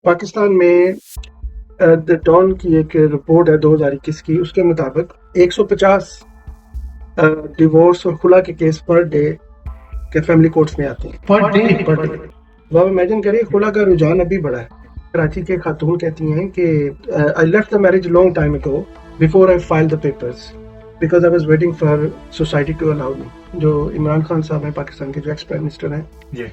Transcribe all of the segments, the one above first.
पाकिस्तान में the don की एक रिपोर्ट है 2021 की। उसके मुताबिक 150 डिवोर्स और खुला के केस पर डे के फैमिली कोर्ट्स में आते हैं। पर डे वो आप इमेजिन करिए, खुला का रुझान अभी बढ़ा है। कराची के खातून कहती हैं कि I left the marriage long time ago before I file the papers because I was waiting for society to allow me. जो इमरान खान साहब हैं, पाकिस्तान के जो एक्स प्राइम मिनिस्टर हैं, जी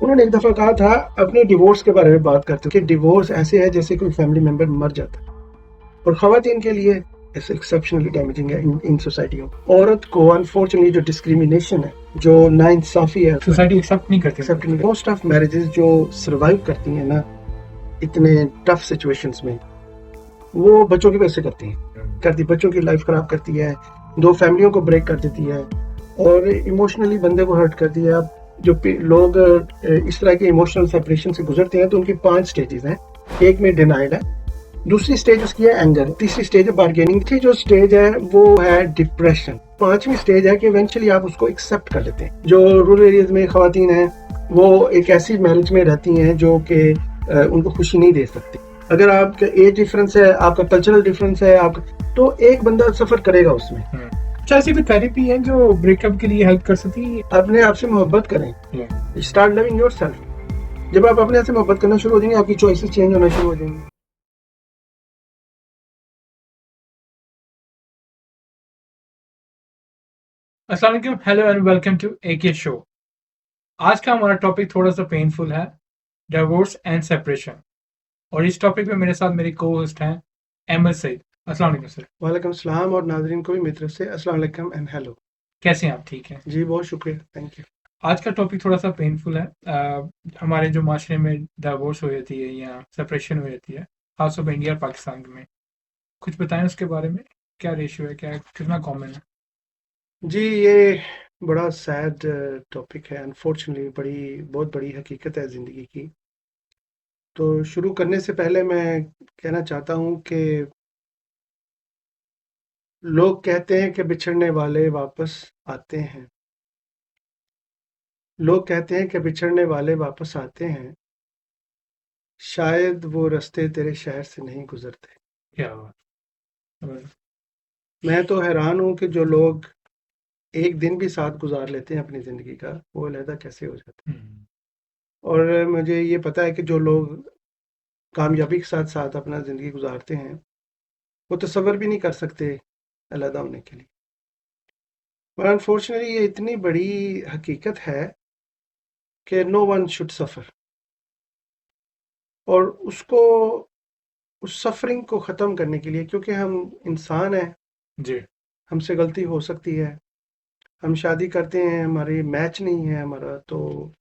उन्होंने एक दफा कहा था अपने डिवोर्स के बारे में बात करते कि डिवोर्स ऐसे है जैसे कोई फैमिली मेंबर मर जाता है, और खवातीन के लिए एक्सेप्शनली डैमेजिंग है इन सोसाइटियों। औरत को अनफॉर्चुनेटली जो डिस्क्रिमिनेशन है, जो नाइंसाफी है, सोसाइटी एक्सेप्ट नहीं करती। मोस्ट ऑफ मैरिजेस जो सर्वाइव करती हैं ना इतने टफ सिचुएशंस में, वो बच्चों की वजह से करती बच्चों की लाइफ खराब करती है, दो फैमिलियों को ब्रेक कर देती है और इमोशनली बंदे को हर्ट करती है। अब जो लोग इस तरह के इमोशनल सेपरेशन से गुजरते हैं तो उनकी 5 स्टेजेस हैं। एक में डिनाइल है, दूसरी स्टेज उसकी है एंगर, तीसरी स्टेज है बार्गेनिंग, तीसरी जो स्टेज है वो है डिप्रेशन, पांचवी स्टेज है कि इवेंचुअली आप उसको एक्सेप्ट कर लेते हैं। जो रूरल एरियाज में खवातीन हैं वो एक ऐसी मैरिज में रहती हैं जो कि उनको खुशी नहीं दे सकती। अगर आपका एज डिफरेंस है, आपका कल्चरल डिफरेंस है, आपका तो एक बंदा सफर करेगा उसमें। अच्छा, ऐसी भी थेरेपी है जो ब्रेकअप के लिए हेल्प कर सकती है। अपने आप से मोहब्बत करें, स्टार्ट लविंग योरसेल्फ। जब आप अपने आप से मोहब्बत करना शुरू हो जाएंगे, आपकी चॉइसेस चेंज होना शुरू हो जाएंगी। अस्सलाम वालेकुम, hello and welcome to AK show. आज का हमारा टॉपिक थोड़ा सा पेनफुल है, डिवोर्स एंड सेपरेशन। और इस टॉपिक में मेरे साथ मेरी को होस्ट हैं अहमद सईद। अस्सलाम वालेकुम सर। वालेकुम सलाम, और नाजरीन को भी मेरी तरफ से अस्सलाम वालेकुम एंड हेलो। कैसे हैं आप? ठीक हैं जी, बहुत शुक्रिया, थैंक यू। आज का टॉपिक थोड़ा सा पेनफुल है। हमारे जो माशरे में डिवोर्स हो जाती है या सेपरेशन हो जाती है, खासतौर पर इंडिया और पाकिस्तान में, कुछ बताएं उसके बारे में। क्या रेशियो है, क्या कितना कॉमन है? जी, ये बड़ा सैड टॉपिक है, अनफॉर्चुनेटली बहुत बड़ी हकीकत है ज़िंदगी की। तो शुरू करने से पहले मैं कहना चाहता हूँ कि लोग कहते हैं कि बिछड़ने वाले वापस आते हैं। लोग कहते हैं कि बिछड़ने वाले वापस आते हैं, शायद वो रास्ते तेरे शहर से नहीं गुजरते। क्या बात। मैं तो हैरान हूँ कि जो लोग एक दिन भी साथ गुजार लेते हैं अपनी ज़िंदगी का, वो अलहदा कैसे हो जाते हैं। और मुझे ये पता है कि जो लोग कामयाबी के साथ साथ अपना ज़िंदगी गुजारते हैं, वो तसव्वुर भी नहीं कर सकते अलहदा होने के लिए। पर अनफॉर्चुनेटली ये इतनी बड़ी हकीकत है कि नो वन शुड सफ़र, और उस सफरिंग को ख़त्म करने के लिए, क्योंकि हम इंसान हैं, जी हमसे गलती हो सकती है, हम शादी करते हैं, हमारी मैच नहीं है हमारा, तो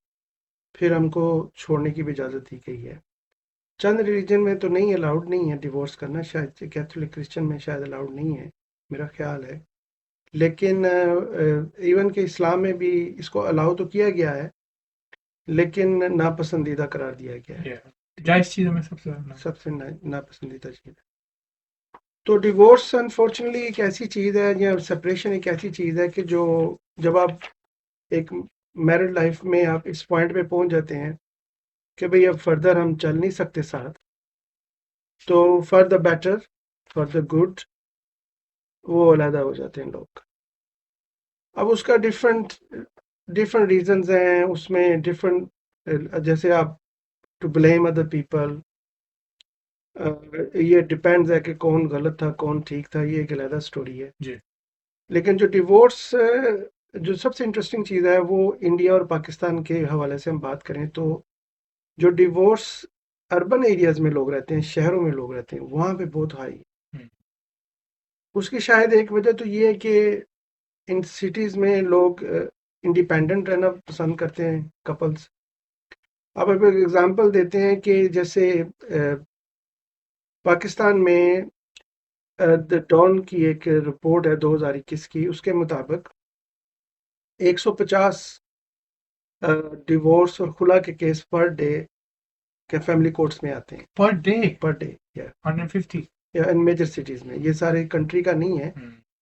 फिर हमको छोड़ने की भी इजाज़त दी गई है। चंद रिलीजन में तो नहीं, अलाउड नहीं है डिवोर्स करना, शायद कैथोलिक क्रिश्चियन में शायद अलाउड नहीं है, मेरा ख्याल है। लेकिन इवन के इस्लाम में भी इसको अलाउ तो किया गया है, लेकिन नापसंदीदा करार दिया गया है। जायज़ चीज़ों में सबसे सबसे नापसंदीदा चीज़ है। तो डिवोर्स अनफॉर्चुनेटली एक ऐसी चीज़ है, या सेपरेशन एक ऐसी चीज़ है कि जो जब आप एक मैरिड लाइफ में आप इस पॉइंट पे पहुंच जाते हैं कि भाई अब फर्दर हम चल नहीं सकते साथ, तो for the better, for the good, वो अलहदा हो जाते हैं लोग। अब उसका डिफरेंट डिफरेंट रीजंस हैं, उसमें डिफरेंट, जैसे आप टू ब्लेम अदर पीपल, ये डिपेंड्स है कि कौन गलत था कौन ठीक था, ये एक अलहदा स्टोरी है जी। लेकिन जो डिवोर्स, जो सबसे इंटरेस्टिंग चीज़ है वो इंडिया और पाकिस्तान के हवाले से हम बात करें तो जो डिवोर्स अर्बन एरियाज में लोग रहते हैं, शहरों में लोग रहते हैं, वहाँ पे बहुत हाई है। उसकी शायद एक वजह तो ये है कि इन सिटीज़ में लोग इंडिपेंडेंट रहना पसंद करते हैं, कपल्स। अब एक एग्जांपल देते हैं कि जैसे पाकिस्तान में द डॉन की एक रिपोर्ट है 2021 की। उसके मुताबिक 150 डिवोर्स और खुला के केस पर डे के फैमिली कोर्ट्स में आते हैं। पर डे या 150 इन मेजर सिटीज़ में, ये सारे कंट्री का नहीं है,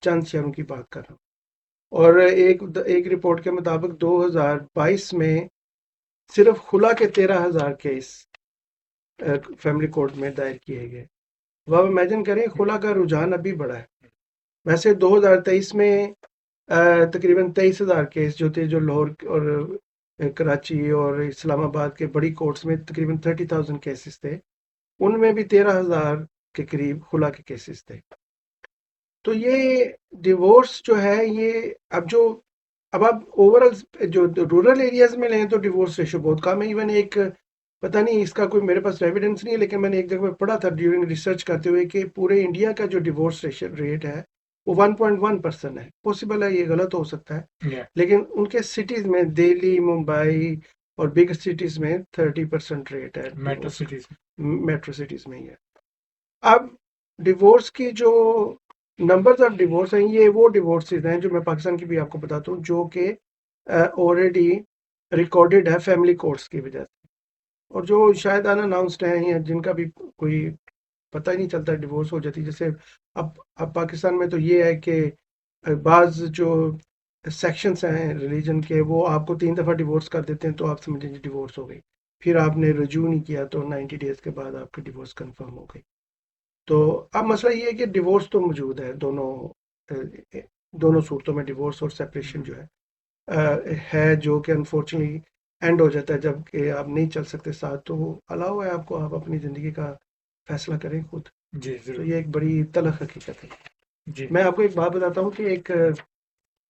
चंद शहरों की बात कर रहा हूँ। और एक रिपोर्ट के मुताबिक 2022 में सिर्फ खुला के 13,000 केस फैमिली कोर्ट में दायर किए गए। अब आप इमेजिन करें खुला का रुझान अभी बढ़ा है। वैसे 2023 में तकरीबन 23,000 केस जो थे, जो लाहौर और कराची और इस्लामाबाद के बड़ी कोर्ट्स में तकरीबन 30,000 केसेस थे, उनमें भी 13,000 के करीब खुला के केसेस थे। तो ये डिवोर्स जो है ये अब आप ओवरऑल जो रूरल एरियाज में लें तो डिवोर्स रेशो बहुत कम है। इवन एक पता नहीं, इसका कोई मेरे पास एविडेंस नहीं है, लेकिन मैंने एक जगह पे पढ़ा था ड्यूरिंग रिसर्च करते हुए कि पूरे इंडिया का जो डिवोर्स रेट है वो 1.1% है। पॉसिबल है, ये गलत हो सकता है, Yeah. लेकिन उनके सिटीज में दिल्ली, मुंबई और बिग सिटीज में 30% रेट है मेट्रो डिवोर्स का। सिटीज मेट्रो सिटीज में ही है। अब डिवोर्स की जो नंबर्स ऑफ डिवोर्स हैं, ये वो डिवोर्सेज हैं जो मैं पाकिस्तान की भी आपको बताता हूँ, जो कि ऑलरेडी रिकॉर्डेड है फैमिली कोर्ट्स की वजह से, और जो शायद अनअनाउंस्ड हैं या जिनका भी कोई पता ही नहीं चलता, डिवोर्स हो जाती। जैसे अब पाकिस्तान में तो ये है कि बाज जो सेक्शंस हैं रिलीजन के, वो आपको 3 दफ़ा डिवोर्स कर देते हैं तो आप समझेंगे डिवोर्स हो गई। फिर आपने रजू नहीं किया तो 90 डेज के बाद आपकी डिवोर्स कंफर्म हो गई। तो अब मसला ये है कि डिवोर्स तो मौजूद है दोनों सूरतों में, डिवोर्स और सेपरेशन जो है जो कि अनफॉर्चुनेटली एंड हो जाता है जब कि आप नहीं चल सकते साथ। तो अलाउ है आपको, आप अपनी ज़िंदगी का फैसला करें खुद। जी तो जरूर ये एक बड़ी तलख हकीकत है। जी मैं आपको एक बात बताता हूँ कि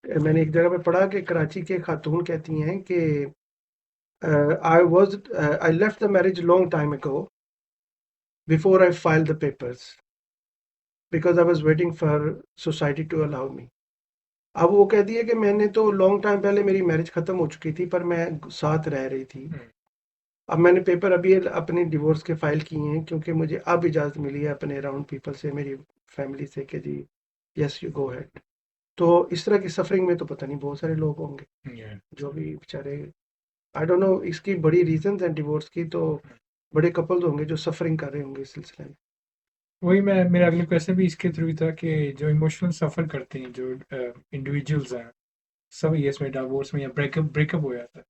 मैंने एक जगह पे पढ़ा कि कराची के खातून कहती हैं कि I left the marriage long time ago before I file the papers because I was waiting for society to allow me. अब वो कहती है कि मैंने तो लॉन्ग टाइम पहले मेरी मैरिज खत्म हो चुकी थी, पर मैं साथ रह रही थी। अब मैंने पेपर अभी अपने डिवोर्स के फाइल किए हैं क्योंकि मुझे अब इजाज़त मिली है अपने अराउंड पीपल से, मेरी फैमिली से, कि जी यस यू गो हेड। तो इस तरह की सफरिंग में तो पता नहीं बहुत सारे लोग होंगे Yeah. जो भी बेचारे, आई डोंट नो इसकी बड़ी रीजंस हैं डिवोर्स की, तो बड़े कपल्स होंगे जो सफरिंग कर रहे होंगे इस सिलसिले में। वही मैं मेरा अगला क्वेश्चन भी इसके थ्रू ही था कि जो इमोशनल सफर करते हैं जो इंडिविजुअल्स हैं सब years में डिवोर्स में या ब्रेकअप हो जाता है,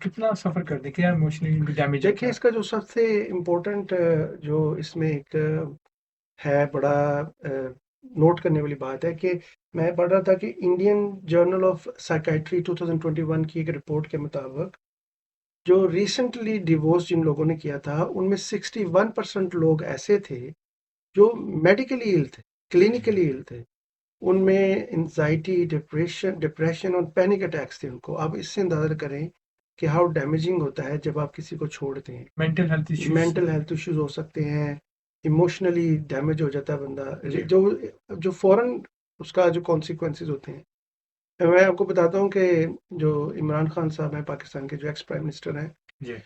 कितना सफर करते हैं, क्या इमोशनली डैमेज होता देखिए, है। इसका जो सबसे इम्पोर्टेंट जो इसमें एक है बड़ा नोट करने वाली बात है कि मैं पढ़ रहा था कि इंडियन जर्नल ऑफ साइकेट्री 2021 की एक रिपोर्ट के मुताबिक जो रिसेंटली डिवोर्स जिन लोगों ने किया था उनमें 61% लोग ऐसे थे जो मेडिकली इल थे, क्लिनिकली इल थे। उनमें एंजाइटी, डिप्रेशन और पैनिक अटैक्स थे उनको। आप इससे अंदाजा करें कि हाउ डैमेजिंग होता है जब आप किसी को छोड़ते हैं। Mental health issues mental health issues हो सकते हैं, इमोशनली डैमेज हो जाता है बंदा, जी जो जो फौरन उसका जो कॉन्सिक्वेंसेज होते हैं। मैं आपको बताता हूँ कि जो इमरान खान साहब हैं पाकिस्तान के, जो एक्स प्राइम मिनिस्टर हैं, जी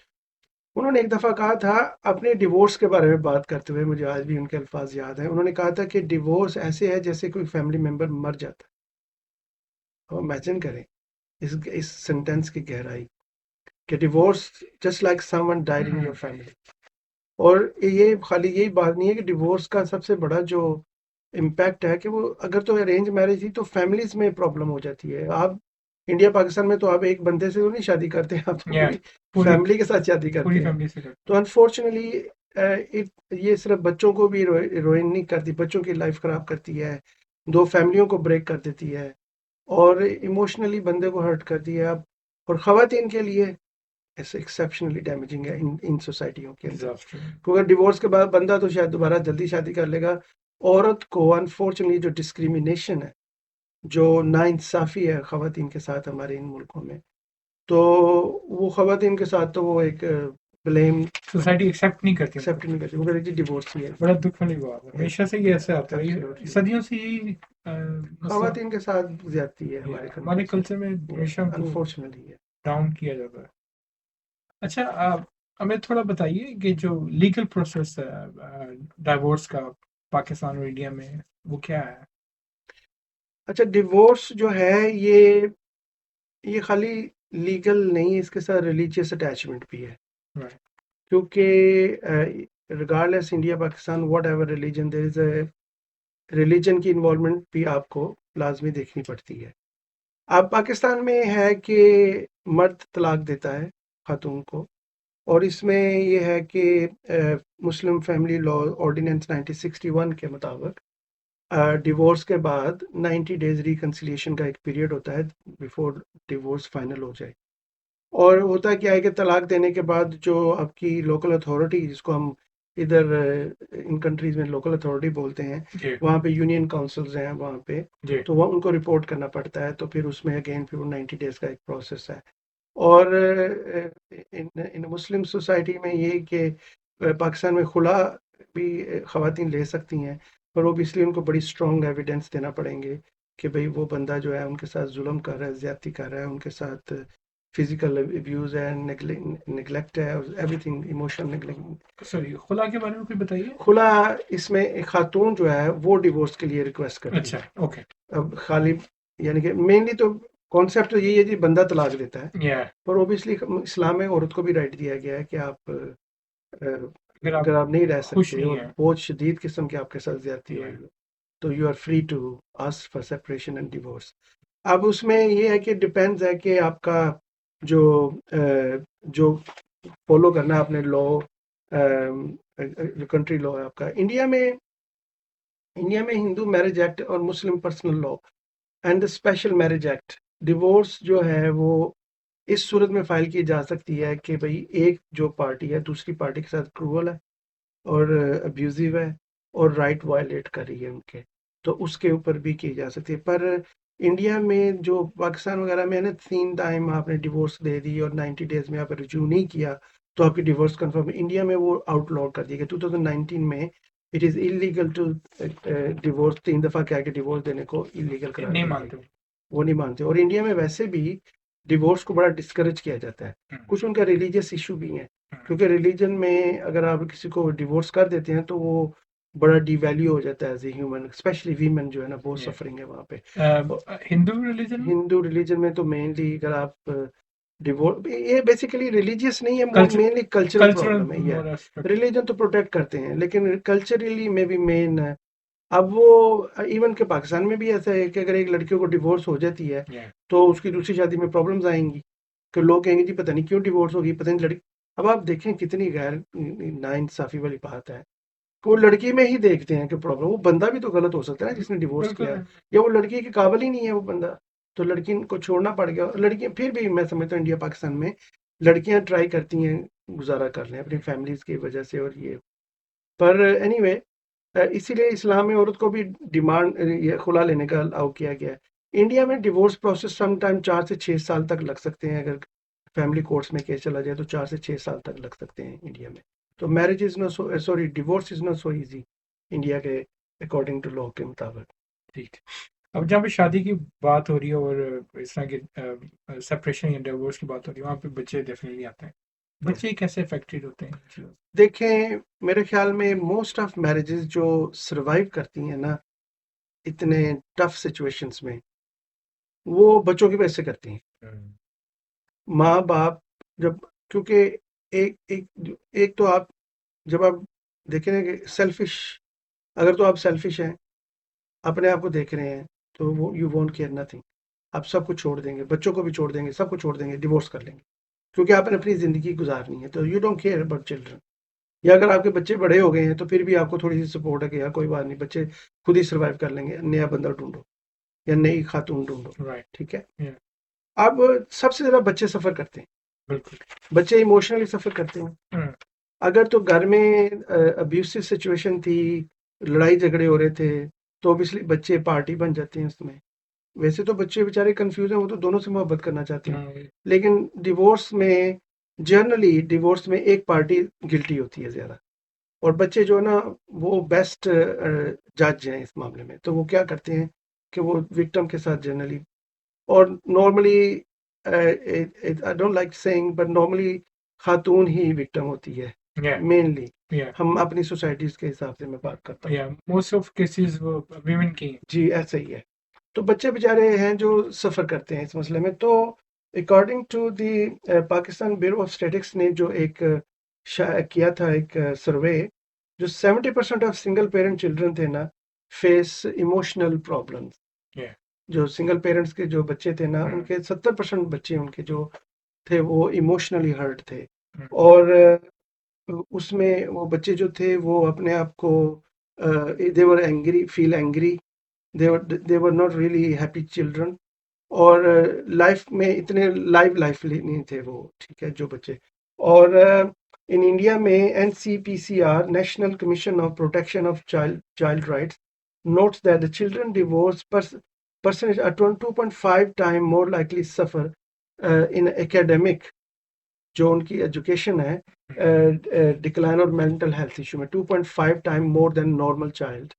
उन्होंने एक दफ़ा कहा था अपने डिवोर्स के बारे में बात करते हुए, मुझे आज भी उनके अल्फाज याद हैं। उन्होंने कहा था कि डिवोर्स ऐसे है जैसे कोई फैमिली मेम्बर मर जाता है। और इमेजिन करें इस सेंटेंस की गहराई, कि divorce just like someone died in your family. और ये खाली यही बात नहीं है कि डिवोर्स का सबसे बड़ा जो इम्पैक्ट है कि वो अगर तो अरेंज मैरिज थी तो फैमिलीज में प्रॉब्लम हो जाती है। आप इंडिया पाकिस्तान में तो आप एक बंदे से तो नहीं शादी करते, आप तो या पूरी पूरी फैमिली के साथ शादी करते पूरी हैं। फैमिली से करते तो अनफॉर्चुनेटली ये सिर्फ बच्चों को भी रोइन नहीं करती, बच्चों की लाइफ खराब करती है, दो फैमिलियों को ब्रेक कर देती है और इमोशनली बंदे को हर्ट करती है। अब और ख़वातीन के लिए ऐसे एक्सेप्शनली डैमेजिंग है इन सोसाइटियों के अंदर, डिजास्टर क्योंकि डिवोर्स के बाद बंदा तो शायद दोबारा जल्दी शादी कर लेगा। औरत को अनफॉर्चुनेटली जो डिस्क्रिमिनेशन है, जो नाइंसाफ़ी है ख़वातीन के साथ हमारे इन मुल्कों में, तो वो ख़वातीन के साथ तो वो एक ब्लेम सोसाइटी एक्सेप्ट नहीं करती उनको। एक्सेप्ट नहीं करती, वो कहती डिवोर्स ही है। बड़ा दुख वाली बात है, हमेशा से ये ऐसे आता है, ये Absolutely. सदियों से यही मसला ख़वातीन के साथ ज्यादती है हमारे हमारे कल्चर में हमेशा उनको अनफॉर्चुनेटली है। डाउन किया जाता है। अच्छा आप हमें थोड़ा बताइए कि जो लीगल प्रोसेस है डाइवोर्स का पाकिस्तान और इंडिया में वो क्या है। अच्छा, डिवोर्स जो है ये खाली लीगल नहीं है, इसके साथ रिलीजियस अटैचमेंट भी है। Right. क्योंकि regardless India Pakistan whatever religion, there is a religion की इन्वॉल्वमेंट भी आपको लाजमी देखनी पड़ती है। अब पाकिस्तान में है कि मर्द तलाक देता है खातून को, और इसमें ये है कि मुस्लिम फैमिली लॉ ऑर्डिनेंस 1961 के मुताबिक डिवोर्स के बाद 90 डेज रिकन्सिलिएशन का एक पीरियड होता है बिफोर डिवोर्स फाइनल हो जाए। और होता क्या है कि तलाक देने के बाद जो आपकी लोकल अथॉरिटी, जिसको हम इधर इन कंट्रीज में लोकल अथॉरिटी बोलते हैं, जी वहाँ पे यूनियन काउंसिल्स हैं वहाँ पे, जी तो वह उनको रिपोर्ट करना पड़ता है। तो फिर उसमें अगेन फिर वो 90 डेज का एक प्रोसेस है। और इन इन मुस्लिम सोसाइटी में ये कि पाकिस्तान में खुला भी ख़वातीन ले सकती हैं, पर ओबियसली उनको बड़ी स्ट्रॉन्ग एविडेंस देना पड़ेंगे कि भाई वो बंदा जो है उनके साथ जुल्म कर रहा है, ज़्यादती कर रहा है, उनके साथ फिजिकल अब्यूज़ है, नेगलेक्ट है, और एवरीथिंग, इमोशनल नेगलेक्ट। सॉरी खुला के बारे में कोई बताइए। खुला इसमें एक खातून जो है वो डिवोर्स के लिए रिक्वेस्ट करती अच्छा है। ओके अब खाली यानी कि मेनली तो कॉन्सेप्ट तो यही है जी, बंदा तलाक देता है, या पर ओबियसली इस्लाम में औरत को भी राइट दिया गया है कि आप अगर आप अगर आप नहीं रह खुश सकते नहीं और है बहुत शदीद किस्म के आपके साथ ज्यादती हो या रही है, तो you are free to ask for separation and divorce. अब उसमें ये है कि डिपेंड्स है कि आपका जो जो फॉलो करना है आपने लॉ, जो कंट्री लॉ है आपका। इंडिया में हिंदू मैरिज एक्ट और Muslim Personal Law and the Special Marriage Act, divorce जो है वो इस सूरत में फाइल की जा सकती है कि भाई एक जो पार्टी है दूसरी पार्टी के साथ क्रूअल है और अब्यूजिव है और राइट वायलेट कर रही है उनके, तो उसके ऊपर भी की जा सकती है। पर इंडिया में जो पाकिस्तान वगैरह में है ना, 3 टाइम आपने डिवोर्स दे दी और 90 डेज में आप रिज्यू नहीं किया तो आपकी डिवोर्स कंफर्म। इंडिया में वो आउटलॉ कर दिया गया 2019 में। It is illegal to divorce, 3 दफ़ा कह के डिवोर्स देने को इलीगल करार नहीं दिया मानते गया। वो नहीं मानते, और इंडिया में वैसे भी डिवोर्स को बड़ा डिस्करेज किया जाता है। कुछ उनका रिलीजियस इशू भी है, क्योंकि रिलीजन में अगर आप किसी को डिवोर्स कर देते हैं तो वो बड़ा डिवैल्यू हो जाता है as a human, specially women जो है ना, बहुत या सफरिंग है वहाँ पे। हिंदू रिलीजन में हिंदू रिलीजन में तो मेनली अगर आप डिवोर्स, ये बेसिकली रिलीजियस नहीं है, culture mainly cultural cultural problem है ये। मोर एस्पेक्ट रिलीजन तो प्रोटेक्ट करते हैं लेकिन कल्चरली में भी मेन है। अब वो इवन के पाकिस्तान में भी ऐसा है कि अगर एक लड़कियों को डिवोर्स हो जाती है या तो उसकी दूसरी शादी में प्रॉब्लम्स आएंगी, कि लोग कहेंगे जी पता नहीं क्यों डिवोर्स होगी, पता नहीं लड़की। अब आप देखें कितनी गैर नाइंसाफी वाली बात है कि वो लड़की में ही देखते हैं कि प्रॉब्लम, वो बंदा भी तो गलत हो सकता है ना जिसने डिवोर्स किया है, बिल्कुल या वो लड़की के काबिल ही नहीं है वो बंदा, तो लड़की को छोड़ना पड़ गया। लड़कियां फिर भी मैं समझता हूँ इंडिया पाकिस्तान में लड़कियां ट्राई करती हैं गुजारा कर लें अपनी फैमिलीज की वजह से, और ये पर एनीवे इसीलिए इस्लाम में औरत को भी डिमांड ये खुला लेने का अलाउ किया गया है। इंडिया में डिवोर्स प्रोसेस सम टाइम 4 से 6 साल तक लग सकते हैं, अगर फैमिली कोर्ट्स में केस चला जाए तो 4 से 6 साल तक लग सकते हैं इंडिया में। तो marriage is not so, sorry, divorce is not so easy India के अकॉर्डिंग टू लॉ के मुताबिक। ठीक। अब जहाँ पे शादी की बात हो रही है और इस तरह की सेपरेशन या डिवोर्स की बात हो रही है, वहाँ पे बच्चे डेफिनेटली आते हैं। बच्चे कैसे अफेक्टेड होते हैं इन चीज़ों से? देखें, मेरे ख्याल में मोस्ट ऑफ मैरिजेस जो सरवाइव करती हैं ना इतने टफ सिचुएशंस में, वो बच्चों की वजह से करती हैं। माँ बाप जब, क्योंकि एक एक एक तो आप जब आप देखें ना कि सेल्फिश, अगर तो आप सेल्फिश हैं, अपने आप को देख रहे हैं, तो वो यू वोंट केयर नथिंग, आप सब कुछ छोड़ देंगे, बच्चों को भी छोड़ देंगे, सब कुछ छोड़ देंगे, डिवोर्स कर लेंगे, क्योंकि आपने अपनी ज़िंदगी गुजारनी है, तो you don't care about children. या अगर आपके बच्चे बड़े हो गए हैं तो फिर भी आपको थोड़ी सी सपोर्ट है कि यार कोई बात नहीं, बच्चे खुद ही सर्वाइव कर लेंगे, नया बंदा ढूंढो या नई खातून ढूंढो, राइट ठीक है। या अब सबसे ज़्यादा बच्चे सफ़र करते हैं, बिल्कुल बच्चे इमोशनली सफ़र करते हैं। हम्म, अगर तो घर में अब्यूसिव सिचुएशन थी, लड़ाई झगड़े हो रहे थे, तो ऑब्वियसली बच्चे पार्टी बन जाते हैं उसमें। वैसे तो बच्चे बेचारे कंफ्यूज हैं, वो तो दोनों से मोहब्बत करना चाहते हैं, हाँ, लेकिन डिवोर्स में जनरली डिवोर्स में एक पार्टी गिल्टी होती है ज़्यादा, और बच्चे जो है ना वो बेस्ट जज हैं इस मामले में, तो वो क्या करते हैं कि वो विक्टिम के साथ जनरली, और normally I don't like saying, but normally Khatoon he victim होती है या मेनली। या हम अपनी सोसाइटीज के हिसाब से मैं बात करता हूँ। या मोस्ट ऑफ केसेस वो विमेन की हैं। जी ऐसा ही है। तो बच्चे बेचारे हैं जो सफ़र करते हैं इस मसले में। तो according to the Pakistan Bureau of Statistics ने जो एक किया था एक सर्वे, जो 70% ऑफ सिंगल पेरेंट चिल्ड्रन थे ना फेस इमोशनल प्रॉब्लम्स। या जो सिंगल पेरेंट्स के जो बच्चे थे ना, उनके 70% बच्चे उनके जो थे वो इमोशनली हर्ट थे। और उसमें वो बच्चे जो थे वो अपने आप को they were angry, feel angry, they were not really happy children. और लाइफ में इतने लाइफ नहीं थे वो, ठीक है, जो बच्चे। और इन इंडिया में NCPCR, national commission of protection of child rights, notes that the children divorce percentage are 2.5 times more likely to suffer in academic, जो उनकी एजुकेशन है, डिक्लाइन और मेंटल हेल्थ इशू में 2.5 time more than normal child.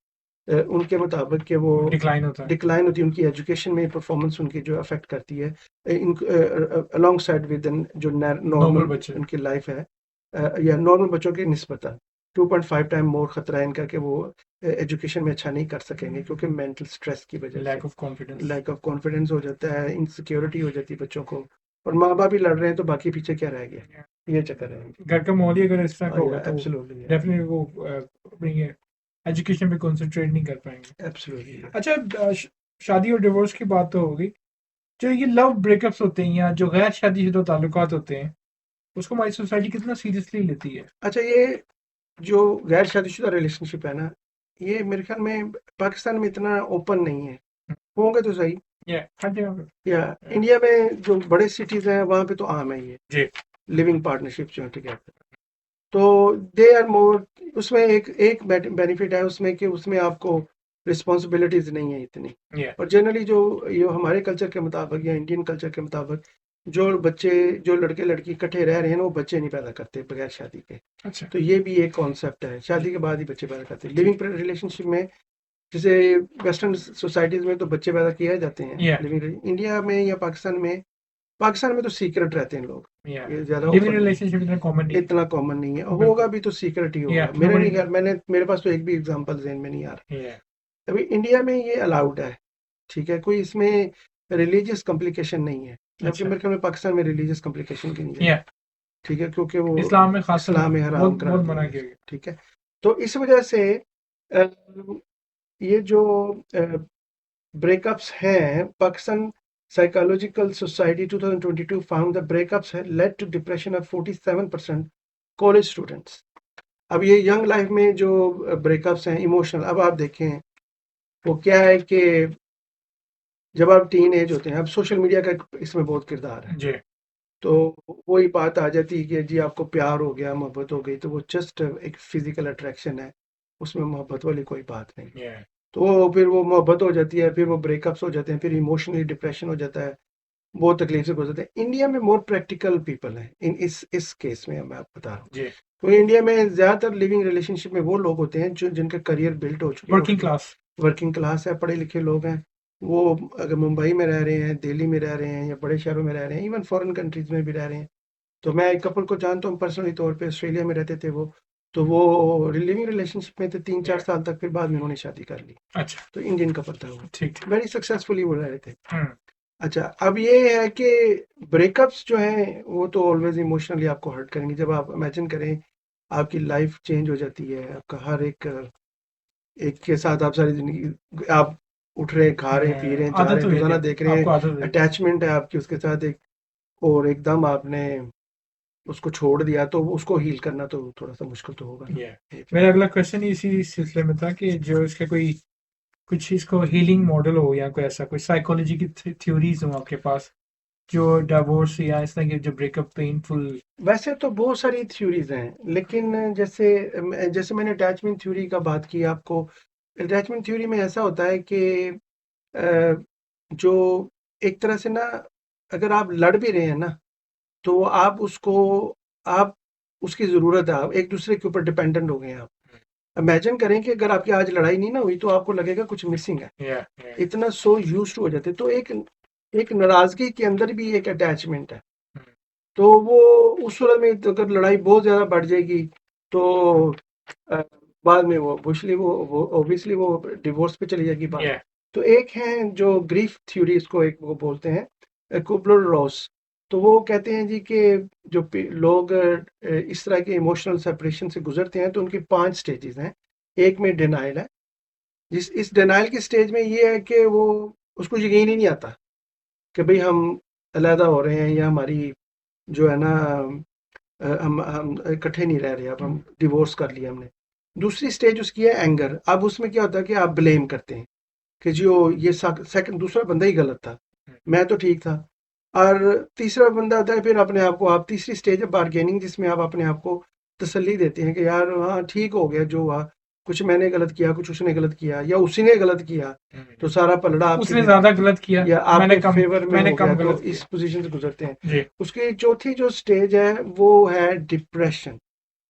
उनके मुताबिक कि वो decline होती है उनकी एजुकेशन में, परफॉर्मेंस उनकी जो अफेक्ट करती है अलॉन्ग साइड विद जो नॉर्मल उनकी लाइफ है, या नॉर्मल बच्चों की निस्बतन 2.5 टाइम मोर खतरा है इनका कि वो एजुकेशन में अच्छा नहीं कर सकेंगे, क्योंकि मेंटल स्ट्रेस की वजह से लैक ऑफ कॉन्फिडेंस हो जाता है, इनसिक्योरिटी हो जाती है बच्चों को, और माँ बाप ही लड़ रहे हैं तो बाकी पीछे क्या रह गया, ये चक्कर है। घर का माहौल ही अगर इस तरह का होगा तो एब्सोल्युटली डेफिनेटली वो अपनी एजुकेशन पे कंसंट्रेट नहीं कर पाएंगे। एब्सोल्युटली। अच्छा, शादी और डिवोर्स की बात तो होगी, जो ये लव ब्रेकअप्स होते हैं या जो गैर शादीशुदा ताल्लुकात होते हैं, उसको हमारी सोसाइटी कितना सीरियसली लेती है? अच्छा, ये जो गैर शादीशुदा रिलेशनशिप है ना, ये मेरे ख्याल में पाकिस्तान में इतना ओपन नहीं है, होंगे तो सही, या इंडिया में जो बड़े सिटीज हैं वहाँ पे तो आम है ये जी, लिविंग पार्टनरशिप जो टुगेदर, तो दे आर मोर, उसमें एक बेनिफिट है उसमें कि उसमें आपको रिस्पॉन्सिबिलिटीज नहीं है इतनी। और जनरली जो ये हमारे कल्चर के मुताबिक या इंडियन कल्चर के मुताबिक जो बच्चे, जो लड़के लड़की इकट्ठे रह रहे हैं ना, वो बच्चे नहीं पैदा करते बगैर शादी के। अच्छा, तो ये भी एक कॉन्सेप्ट है, शादी के बाद ही बच्चे पैदा करते हैं। लिविंग रिलेशनशिप में जैसे वेस्टर्न सोसाइटीज में तो बच्चे पैदा किए जाते हैं, लिविंग इंडिया में या पाकिस्तान में तो सीक्रेट रहते हैं लोग, ये ज्यादा रिलेशनशिप इतना कॉमन नहीं है, होगा भी तो सीक्रेट ही होगा। मेरे नहीं ख्याल, मेरे पास तो एक भी एग्जांपल ज़हन में नहीं आ रहा। अभी इंडिया में ये अलाउड है, ठीक है, कोई इसमें रिलीजियस कॉम्प्लिकेशन नहीं है, जबकि मेरे ख्याल में पाकिस्तान में रिलीजियस कॉम्प्लिकेशन की नहीं है, ठीक है, क्योंकि वो इस्लाम में हराम करार दिया है, ठीक है। तो इस वजह से ये जो ब्रेकअप्स हैं, Pakistan Psychological Society 2022 found the breakups led to depression of 47% college students. अब ये यंग लाइफ में जो ब्रेकअप्स हैं इमोशनल, अब आप देखें वो क्या है कि जब आप टीन एज होते हैं, अब सोशल मीडिया का इसमें बहुत किरदार है जी, तो वही बात आ जाती है कि जी आपको प्यार हो गया, मोहब्बत हो गई, तो वो जस्ट एक फिजिकल अट्रैक्शन है, उसमें मोहब्बत वाली कोई बात नहीं है। तो फिर वो मोहब्बत हो जाती है, फिर वो ब्रेकअप्स हो जाते हैं, फिर इमोशनली डिप्रेशन हो जाता है, बहुत तकलीफ से गुजरते हैं। इंडिया में मोर प्रैक्टिकल पीपल हैं इस केस में, मैं आपको बता रहा हूँ। तो इंडिया में ज्यादातर लिविंग रिलेशनशिप में वो लोग होते हैं जो जिनका करियर बिल्ड हो चुके हैं, वर्किंग क्लास है, पढ़े लिखे लोग हैं, वो अगर मुंबई में रह रहे हैं, दिल्ली में रह रहे हैं, या बड़े शहरों में रह रहे हैं, इवन फॉरेन कंट्रीज में भी रह रहे हैं। तो मैं एक कपल को जानता हूँ पर्सनली तौर पे, ऑस्ट्रेलिया में रहते थे वो, तो वो लिविंग रिलेशनशिप में थे 3-4 साल तक, फिर बाद में उन्होंने शादी कर ली। अच्छा, तो इंडियन कपल था वो, ठीक, वेरी सक्सेसफुली वो रह रहे थे। अच्छा, अब ये है कि ब्रेकअप्स जो हैं वो तो ऑलवेज इमोशनली आपको हर्ट करेंगे। जब आप इमेजिन करें आपकी लाइफ चेंज हो जाती है, आपका हर एक के साथ आप सारी जिंदगी, आप उठ रहे हैं, खा रहे हैं, पी रहे हैं, जा रहे हैं, रोजाना देख रहे हैं, अटैचमेंट है आपकी उसके साथ एक, और एकदम आपने उसको छोड़ दिया, तो उसको हील करना तो थोड़ा सा मुश्किल तो होगा। मेरा अगला क्वेश्चन इसी सिलसिले में था कि जो इसका कोई कुछ इसको हीलिंग मॉडल हो या कोई ऐसा कोई साइकोलॉजी की थ्योरीज हो आपके पास जो डिवोर्स या इस तरह के जो ब्रेकअप पेनफुल। वैसे तो बहुत सारी थ्योरीज हैं, लेकिन जैसे जैसे मैंने अटैचमेंट थ्योरी का बात की आपको, अटैचमेंट थ्योरी में ऐसा होता है कि जो एक तरह से ना, अगर आप लड़ भी रहे हैं ना, तो आप उसकी ज़रूरत है, आप एक दूसरे के ऊपर डिपेंडेंट हो गए हैं। आप इमेजिन करें कि अगर आपकी आज लड़ाई नहीं ना हुई तो आपको लगेगा कुछ मिसिंग है, इतना सो यूज्ड हो जाते। तो एक नाराजगी के अंदर भी एक अटैचमेंट है, तो वो उस सूरत में अगर लड़ाई बहुत ज़्यादा बढ़ जाएगी तो बाद में वो ऑब्वियसली वो डिवोर्स पे चली जाएगी बात। तो एक है जो ग्रीफ थ्योरी, इसको एक वो बोलते हैं कुबलर रॉस, तो वो कहते हैं जी कि जो लोग इस तरह के इमोशनल सेपरेशन से गुजरते हैं तो उनकी 5 स्टेजेस हैं। एक में डिनाइल है, इस डिनाइल की स्टेज में ये है कि वो उसको यकीन ही नहीं आता कि भाई हम अलहदा हो रहे हैं, या हमारी जो है ना हम इकट्ठे नहीं रह रहे, अब हम डिवोर्स कर लिया हमने। दूसरी स्टेज उसकी है एंगर। अब उसमें क्या होता है कि आप ब्लेम करते हैं कि जी वो ये सेकंड दूसरा बंदा ही गलत था, मैं तो ठीक था। और तीसरा बंदा आता है, फिर अपने आप को आप तीसरी स्टेज है बार्गेनिंग, जिसमें आप अपने आप को तसल्ली देते हैं कि यार हाँ ठीक हो गया जो हुआ, कुछ मैंने गलत किया, कुछ उसने गलत किया, या उसी ने गलत किया तो सारा पलड़ा आपके उसने ज्यादा गलत किया, या आपके फेवर में मैंने हो कम गया, तो गलत इस किया। पोजीशन से गुजरते हैं। जी। उसकी चौथी जो स्टेज है वो है डिप्रेशन।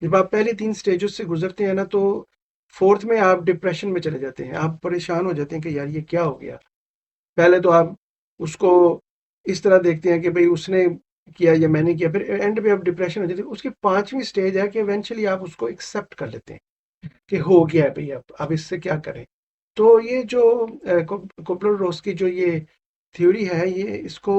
जब आप पहली 3 स्टेजेस से गुजरते हैं ना, तो फोर्थ में आप डिप्रेशन में चले जाते हैं, आप परेशान हो जाते हैं कि यार ये क्या हो गया। पहले तो आप उसको इस तरह देखते हैं कि भाई उसने किया या मैंने किया, फिर एंड पे आप डिप्रेशन हो जाते हैं। उसकी 5वीं स्टेज है कि इवेंचुअली आप उसको एक्सेप्ट कर लेते हैं कि हो गया है भाई, अब इससे क्या करें। तो ये जो कुबलर रोस की जो ये थ्योरी है, ये इसको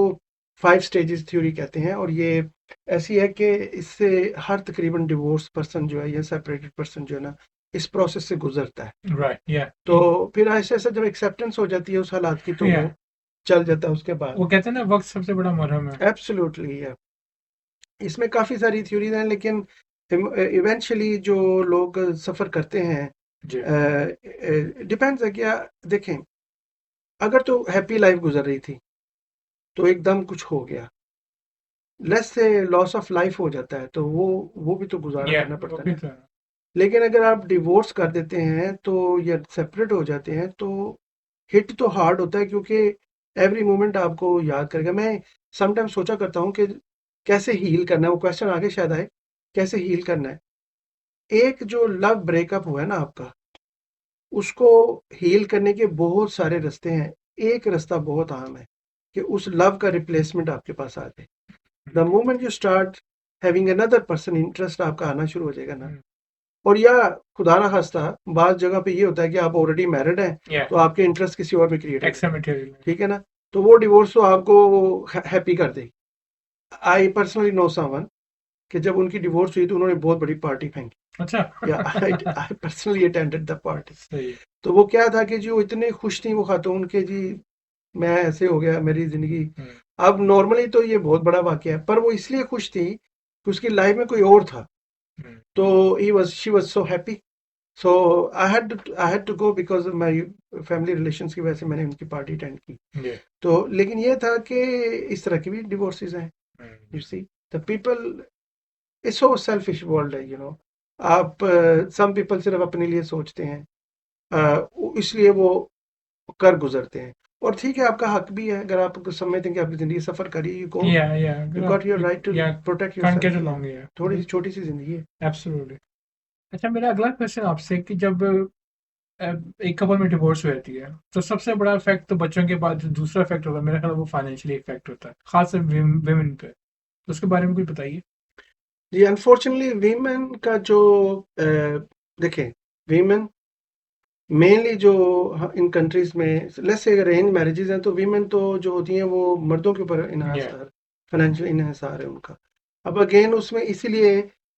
5 स्टेजेस थ्योरी कहते हैं। और ये ऐसी है कि इससे हर तकरीबन डिवोर्स पर्सन जो है या सेपरेटेड पर्सन जो है ना, इस प्रोसेस से गुजरता है। राइट, या तो फिर ऐसे ऐसे जब एक्सेप्टेंस हो जाती है उस हालात की, तो या वो चल जाता है उसके बाद। वो कहते हैं ना, वक्त सबसे बड़ा मरहम है। एब्सोल्युटली है। इसमें काफ़ी सारी थ्योरीज हैं, लेकिन इवेंचुअली जो लोग सफ़र करते हैं, जी। डिपेंड्स है क्या। देखें, अगर तो हैप्पी लाइफ गुजर रही थी तो एकदम कुछ हो गया, लेस से लॉस ऑफ लाइफ हो जाता है, तो वो भी तो गुजारा या करना वो पड़ता है भी ना। तो है। लेकिन अगर आप डिवोर्स कर देते हैं तो या सेपरेट हो जाते हैं, तो हिट तो हार्ड होता है, क्योंकि एवरी मोमेंट आपको याद करेगा। मैं समटाइम सोचा करता हूँ कि कैसे हील करना है, वो क्वेश्चन आगे शायद आए, कैसे हील करना है। एक जो लव ब्रेकअप हुआ है ना आपका, उसको हील करने के बहुत सारे रास्ते हैं। एक रास्ता बहुत आम है कि उस लव का रिप्लेसमेंट आपके पास आ जाए। The moment you start having another person, interest आपका आना शुरू हो जाएगा ना। और या खुदा ना खास्ता बाज़ जगह पे ये होता है कि आप ऑलरेडी मैरिड हैं, या तो आपके इंटरेस्ट किसी और में क्रिएट हो एक्स्ट्रा जाते हैं, मटेरियल। ठीक है ना। तो वो डिवोर्स तो आपको हैप्पी कर देगी। आई पर्सनली नो समवन कि जब उनकी डिवोर्स हुई तो उन्होंने बहुत बड़ी पार्टी फेंकी, अच्छा। या I personally attended the party. सही है। तो वो क्या था कि जी वो इतने खुश थी वो खातून के, जी मैं ऐसे हो गया मेरी जिंदगी। अब नॉर्मली तो ये बहुत बड़ा वाकया है, पर वो इसलिए खुश थी कि उसकी लाइफ में कोई और था। तो she was so happy. So I had to go because of my family relations की वजह से मैंने उनकी पार्टी अटेंड की। जी। तो लेकिन ये था कि इस तरह की भी डिवोर्सेस हैं। You see the people, it's so selfish world है, यू नो। आप सम पीपल सिर्फ अपने लिए सोचते हैं, इसलिए वो कर गुजरते हैं। और ठीक है, आपका हक भी है, अगर आप समझते हैं कि आपकी ज़िंदगी सफ़र करी, यू गो, या यू अगर गॉट योर आप राइट टू या protect can't get yourself. along, या थोड़ी सी छोटी सी ज़िंदगी है। एब्सोल्युटली। अच्छा, मेरा अगला क्वेश्चन आपसे कि जब एक कपल में डिवोर्स हो जाती है, तो सबसे बड़ा इफेक्ट तो बच्चों के बाद जो दूसरा इफेक्ट होता है, मेरा ख्याल है वो फाइनेंशियली इफेक्ट होता है, खासकर विमेन पे। तो उसके बारे में कुछ बताइए। जी, अनफॉर्चुनेटली वीमेन का जो देखें, वीमेन मेनली जो इन कंट्रीज में लेट्स से अरेंज मैरिजेज हैं, तो वीमेन तो जो होती हैं वो मर्दों के ऊपर या इन्हासार, फाइनेंशियल इन्हासार है उनका। अब अगेन उसमें इसीलिए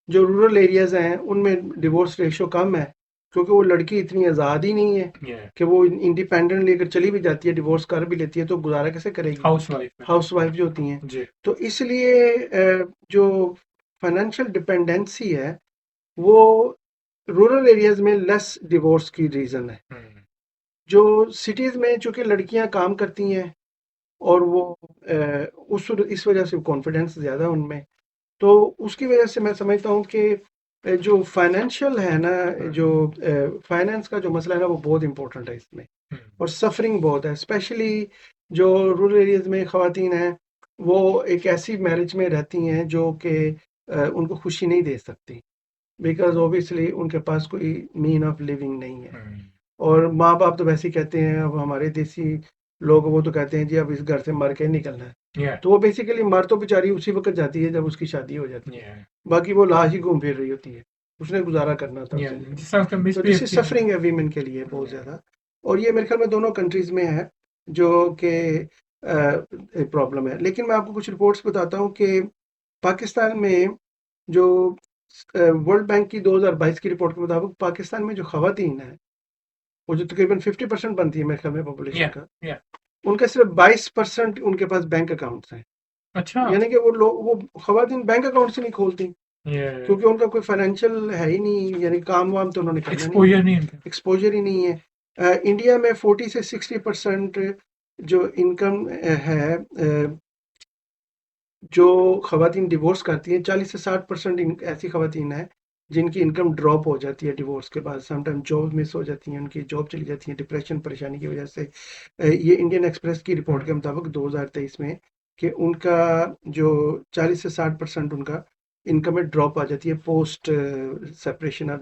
जो रूरल एरियाज हैं उनमें डिवोर्स रेशो कम है, क्योंकि वो लड़की इतनी आज़ाद ही नहीं है या कि वो इंडिपेंडेंटली अगर चली भी जाती है, डिवोर्स कर भी लेती है, तो गुजारा कैसे करेगी हाउस वाइफ में। हाउस वाइफ जो होती हैं। जी। तो इसलिए जो फाइनेंशियल डिपेंडेंसी है वो रूरल एरियाज में लेस डिवोर्स की रीज़न है। जो सिटीज़ में चूँकि लड़कियां काम करती हैं और वो इस वजह से कॉन्फिडेंस ज़्यादा है उनमें, तो उसकी वजह से मैं समझता हूँ कि जो फाइनेंशियल है ना, जो फाइनेंस का जो मसला है ना, वो बहुत इंपॉर्टेंट है इसमें। और सफरिंग बहुत है, स्पेशली जो रूरल एरियाज में ख़वातीन हैं, वो एक ऐसी मैरिज में रहती हैं जो कि उनको खुशी नहीं दे सकती, बिकॉज ऑब्वियसली उनके पास कोई मीन ऑफ लिविंग नहीं है। और माँ बाप तो वैसे ही कहते हैं, अब हमारे देसी लोग वो तो कहते हैं जी अब इस घर से मर के निकलना है, या तो वो बेसिकली मर तो बेचारी उसी वक्त जाती है जब उसकी शादी हो जाती है, या बाकी वो लाश ही घूम फिर रही होती है, उसने गुजारा करना था उस या जिंदगी में। जिस तरह उसका तो मिसबिहेव दिस इज किया। सफरिंग है वीमेन के लिए बहुत Yeah. ज़्यादा। और ये मेरे ख्याल में दोनों कंट्रीज में है जो कि प्रॉब्लम है। लेकिन मैं आपको कुछ रिपोर्ट्स बताता हूँ कि पाकिस्तान में जो वर्ल्ड बैंक की 2022 की रिपोर्ट के मुताबिक पाकिस्तान में जो खवातीन है, वो जो तकरीबन 50% बनती है मेरे ख्याल में पॉपुलेशन या का, या उनके सिर्फ 22% उनके पास बैंक अकाउंट्स हैं। अच्छा। यानी कि वो लोग, वो खवातीन बैंक अकाउंट्स ही नहीं खोलती। क्योंकि उनका कोई फाइनेंशियल है ही नहीं, यानी काम वाम तो उन्होंने करना नहीं, एक्सपोजर नहीं उनका। एक्सपोजर ही नहीं है। इंडिया में 40 से 60% जो इनकम है, जो खवातीन डिवोर्स करती हैं, 40 से 60% ऐसी खवातीन हैं जिनकी इनकम ड्रॉप हो जाती है डिवोर्स के बाद। समटाइम जॉब मिस हो जाती हैं, उनकी जॉब चली जाती है डिप्रेशन परेशानी की वजह से। ये इंडियन एक्सप्रेस की रिपोर्ट के मुताबिक 2023 में कि उनका जो 40 से 60% उनका इनकम में ड्रॉप आ जाती है पोस्ट सेपरेशन,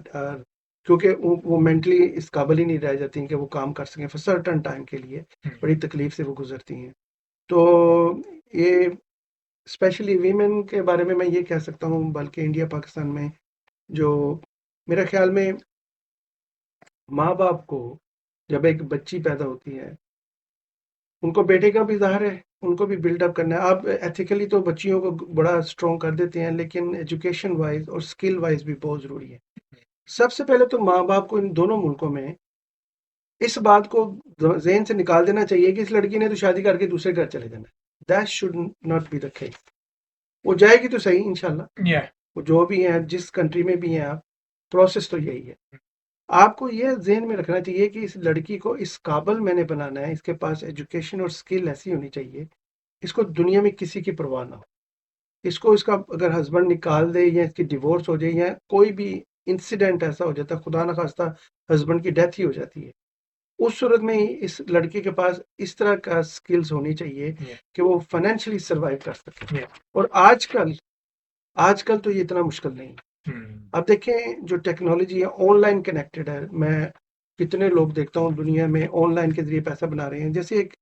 क्योंकि वो मेंटली इस काबिल ही नहीं रह जाती हैं कि वो काम कर सकें फॉर सर्टन टाइम के लिए। बड़ी तकलीफ से वो गुजरती हैं। तो ये स्पेशली वीमेन के बारे में मैं ये कह सकता हूँ, बल्कि इंडिया पाकिस्तान में जो मेरे ख्याल में माँ बाप को जब एक बच्ची पैदा होती है, उनको बेटे का भी ज़ाहिर है, उनको भी बिल्डअप करना है। आप एथिकली तो बच्चियों को बड़ा स्ट्रॉन्ग कर देते हैं, लेकिन एजुकेशन वाइज और स्किल वाइज भी बहुत ज़रूरी है। सबसे पहले तो माँ बाप को इन दोनों मुल्कों में इस बात को ज़हन से निकाल देना चाहिए कि इस लड़की ने तो शादी करके दूसरे घर चले जाना है। That should not be the case. वो जाएगी तो सही इंशाल्लाह, Yeah. वो जो भी है, जिस कंट्री में भी हैं आप, प्रोसेस तो यही है। आपको ये ज़हन में रखना चाहिए कि इस लड़की को इस काबिल मैंने बनाना है, इसके पास एजुकेशन और स्किल ऐसी होनी चाहिए, इसको दुनिया में किसी की परवाह ना हो। इसको इसका अगर हस्बैंड निकाल दे या इसकी डिवोर्स हो जाए या कोई भी इंसिडेंट ऐसा हो जाता है, खुदा न खास्ता हस्बैंड की डेथ ही हो जाती है, उस सूरत में ही इस लड़के के पास इस तरह का स्किल्स होनी चाहिए कि वो फाइनेंशियली सर्वाइव कर सके। और आजकल तो ये इतना मुश्किल नहीं है। अब देखें जो टेक्नोलॉजी है, ऑनलाइन कनेक्टेड है। मैं कितने लोग देखता हूँ दुनिया में ऑनलाइन के जरिए पैसा बना रहे हैं। जैसे एक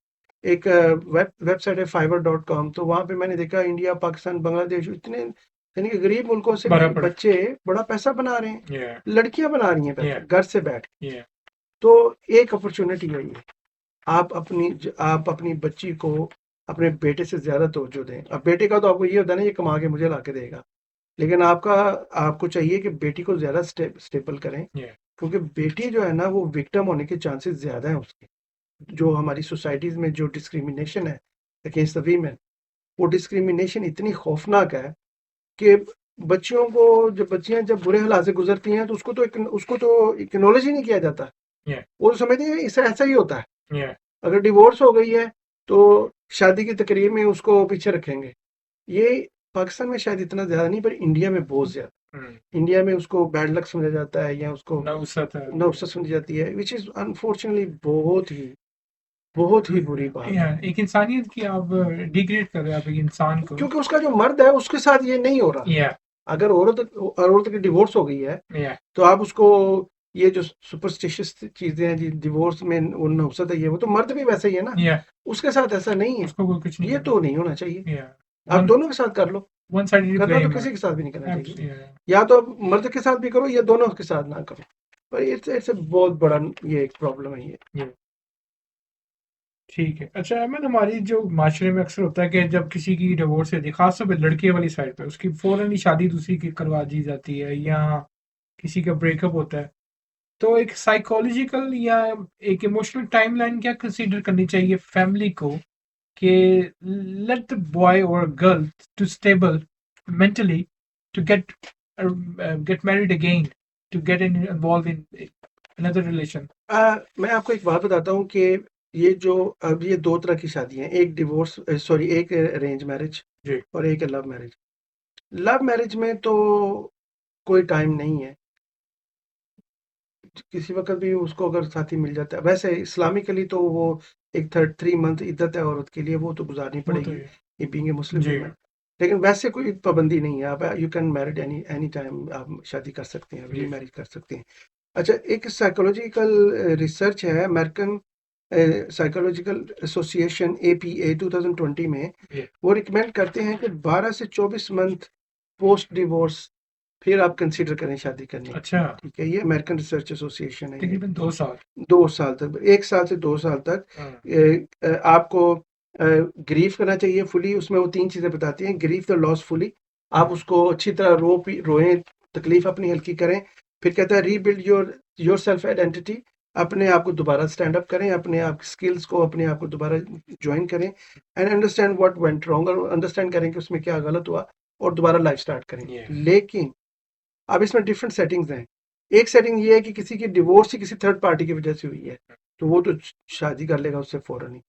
एक वेबसाइट है fiverr.com, तो वहां पे मैंने देखा इंडिया, पाकिस्तान, बांग्लादेश, इतने यानी कि गरीब मुल्कों से भी बच्चे बड़ा पैसा बना रहे हैं। लड़कियां बना रही हैं पैसा घर से बैठ। तो एक अपॉर्चुनिटी है ये। आप अपनी बच्ची को अपने बेटे से ज्यादा तवज्जो दें। अब बेटे का तो आपको ये होता है ना, ये कमा के मुझे ला के देगा, लेकिन आपको चाहिए कि बेटी को ज्यादा स्टेबल करें, क्योंकि बेटी जो है ना, वो विक्टिम होने के चांसेस ज्यादा हैं उसके। जो हमारी सोसाइटीज में जो डिस्क्रिमिनेशन है अगेंस्ट द वीमेन, वो डिस्क्रिमिनेशन इतनी खौफनाक है कि बच्चियों को, जब बच्चियां जब बुरे हालात से गुजरती हैं, तो उसको तो एक्नॉलेज ही नहीं किया जाता। वो तो समझते हैं इससे ऐसा ही होता है। अगर डिवोर्स हो गई है तो शादी की तकरीब में उसको पीछे रखेंगे। ये पाकिस्तान में शायद इतना ज्यादा नहीं, पर इंडिया में बहुत ज्यादा। इंडिया में उसको बैड लक समझा जाता है या उसको नौसत समझी जाती है, विच इज अनफॉर्चुनेटली बहुत ही बुरी बात है। एक इंसानियत की आप डिग्रेड कर रहे हैं आप एक इंसान को, क्योंकि उसका जो मर्द है उसके साथ ये नहीं हो रहा। अगर औरत की डिवोर्स हो गई है तो आप उसको, ये जो सुपरस्टिशियस चीजें हैं जी, डिवोर्स में वो नौसत है, ये वो तो मर्द भी वैसे ही है ना। उसके साथ ऐसा नहीं है, उसको कुछ नहीं, ये तो नहीं होना चाहिए। आप दोनों के साथ कर लो, करना तो किसी के साथ भी नहीं करना चाहिए। या तो मर्द के साथ भी करो या दोनों के साथ ना करो। पर इट्स बहुत बड़ा ये एक प्रॉब्लम है ये। ठीक है। अच्छा अहमद, हमारी जो माशरे में अक्सर होता है कि जब किसी की डिवोर्स होती है, खासतौर पर लड़के वाली साइड पे, उसकी फौरन ही शादी दूसरी की करवा दी जाती है या किसी का ब्रेकअप होता है, तो एक साइकोलॉजिकल या एक इमोशनल टाइमलाइन क्या कंसीडर करनी चाहिए फैमिली को कि लेट द बॉय और girl to stable mentally to get married again, to get involve in another relation. मैं आपको एक बात बताता हूँ कि ये जो अब ये दो तरह की शादी हैं, एक डिवोर्स सॉरी एक अरेंज मैरिज और एक लव मैरिज। लव मैरिज में तो कोई टाइम नहीं है, किसी वक्त भी उसको अगर साथी मिल जाता है। वैसे इस्लामिकली तो वो एक 3 मंथ इद्दत है औरत के लिए, वो तो गुजारनी पड़ेगी, ये बीइंग ए मुस्लिम वुमन। लेकिन वैसे कोई पाबंदी नहीं है, आप you can married any time, आप शादी कर सकते हैं, री मैरिज कर सकते हैं। अच्छा, एक साइकोलॉजिकल रिसर्च है, अमेरिकन साइकोलॉजिकल एसोसिएशन APA 2020 में, वो रिकमेंड करते हैं कि 12 से 24 मंथ पोस्ट डिवोर्स फिर आप कंसीडर करें शादी करने। अच्छा, ठीक है, ये अमेरिकन रिसर्च एसोसिएशन है। तकरीबन 2 साल तक, 1 साल से 2 साल तक आपको ग्रीफ करना चाहिए फुली। उसमें वो 3 चीजें बताती हैं। ग्रीफ द लॉस फुली, आप उसको अच्छी तरह रोएं, तकलीफ अपनी हल्की करें। फिर कहता है रीबिल्ड योर सेल्फ आइडेंटिटी, अपने आप को दोबारा स्टैंड अप करें, अपने आप स्किल्स को, अपने आप को दोबारा ज्वाइन करें। And understand what went wrong, और अंडरस्टैंड करें कि उसमें क्या गलत हुआ। और दोबारा लाइफ स्टार्ट करें। Yeah. लेकिन अब इसमें डिफरेंट सेटिंग्स हैं। एक सेटिंग ये है कि किसी की डिवोर्स ही किसी थर्ड पार्टी की वजह से हुई है, तो वो तो शादी कर लेगा उससे फौरन ही।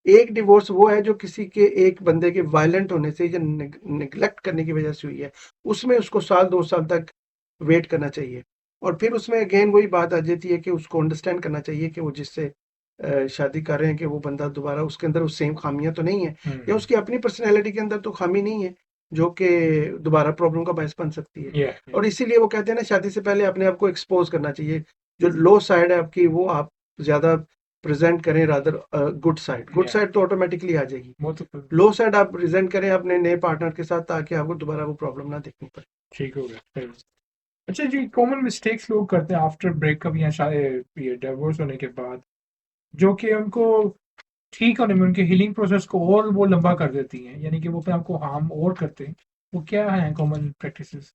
एक डिवोर्स वो है जो किसी के एक बंदे के वायलेंट होने से या निगलेक्ट करने की वजह से हुई है, उसमें उसको 1-2 साल तक वेट करना चाहिए। और फिर उसमें अगेन वही बात आ जाती है कि उसको अंडरस्टैंड करना चाहिए कि वो जिससे शादी कर रहे हैं कि वो बंदा दोबारा उसके अंदर वो सेम खामियां तो नहीं है, या उसकी अपनी पर्सनैलिटी के अंदर तो खामी नहीं है जो कि दोबारा प्रॉब्लम का बायस बन सकती है। Yeah. और इसीलिए वो कहते हैं ना, शादी से पहले अपने आप को एक्सपोज करना चाहिए। जो लो साइड है आपकी वो आप ज्यादा प्रेजेंट करें, rather good side. Good Yeah. Side तो ऑटोमेटिकली आ जाएगी, वो तो लो साइड आप प्रेजेंट करें अपने नए पार्टनर के साथ, ताकि आपको दोबारा वो प्रॉब्लम ना देखनी पड़े। ठीक हो गया, सही। अच्छा जी, कॉमन मिस्टेक्स लोग करते हैं आफ्टर ब्रेकअप या शायद ये डिवोर्स होने के बाद, जो कि उनको ठीक होने में, उनके हीलिंग प्रोसेस को और वो लंबा कर देती हैं, यानी कि वो अपने आपको हार्म और करते हैं। वो क्या है कॉमन प्रैक्टिसेस?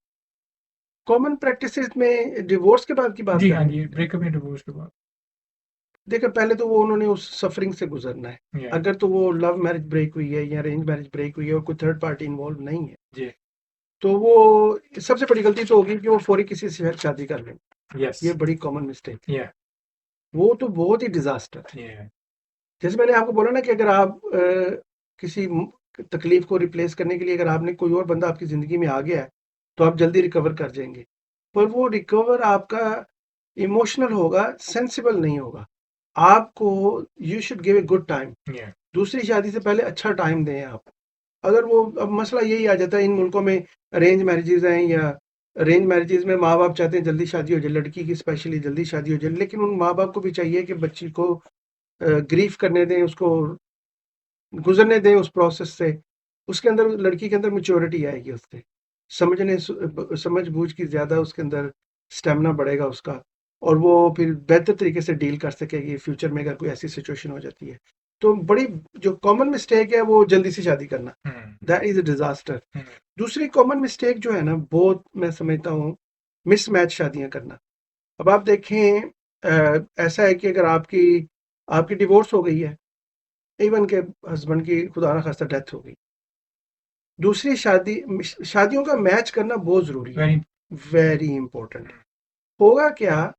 कॉमन प्रैक्टिसेस में डिवोर्स के बाद की बात जी कर हाँ रहे जी, हैं। ब्रेकअप या डिवोर्स के बाद। देखिए, पहले तो वो उन्होंने उस सफरिंग से गुजरना है। Yeah. अगर तो वो लव मैरिज ब्रेक हुई है या अरेंज मैरिज ब्रेक हुई है और कोई थर्ड पार्टी इन्वॉल्व नहीं है, जी। तो वो सबसे बड़ी गलती तो होगी कि वो फौरी किसी से शादी कर लें। यस। ये बड़ी कॉमन मिस्टेक है। Yeah. वो तो बहुत ही डिजास्टर है। Yeah. जैसे मैंने आपको बोला ना कि अगर आप किसी तकलीफ को रिप्लेस करने के लिए अगर आपने कोई और बंदा आपकी जिंदगी में आ गया है, तो आप जल्दी रिकवर कर जाएंगे, पर वो रिकवर आपका इमोशनल होगा, सेंसिबल नहीं होगा। आपको you should give a good time. Yeah. दूसरी शादी से पहले अच्छा टाइम दें आप। अगर वो, अब मसला यही आ जाता है इन मुल्कों में, अरेंज मैरिजेज हैं, या अरेंज मैरिजेज में माँ बाप चाहते हैं जल्दी शादी हो जाए, लड़की की स्पेशली जल्दी शादी हो जाए, लेकिन उन माँ बाप को भी चाहिए कि बच्ची को ग्रीफ करने दें, उसको गुजरने दें उस प्रोसेस से। उसके अंदर, लड़की के अंदर मेच्योरिटी आएगी, उससे समझ बूझ की ज्यादा उसके अंदर स्टेमिना बढ़ेगा उसका, और वो फिर बेहतर तरीके से डील कर सकेगी फ्यूचर में अगर कोई ऐसी सिचुएशन हो जाती है। तो बड़ी जो कॉमन मिस्टेक है वो जल्दी से शादी करना, दैट इज अ डिजास्टर। दूसरी कॉमन मिस्टेक जो है ना, बहुत मैं समझता हूँ, मिसमैच शादियां करना। अब आप देखें, ऐसा है कि अगर आपकी आपकी डिवोर्स हो गई है, इवन के हस्बैंड की खुदा ना खास्ता डेथ हो गई, दूसरी शादियों का मैच करना बहुत जरूरी है, Very. Very important. होगा क्या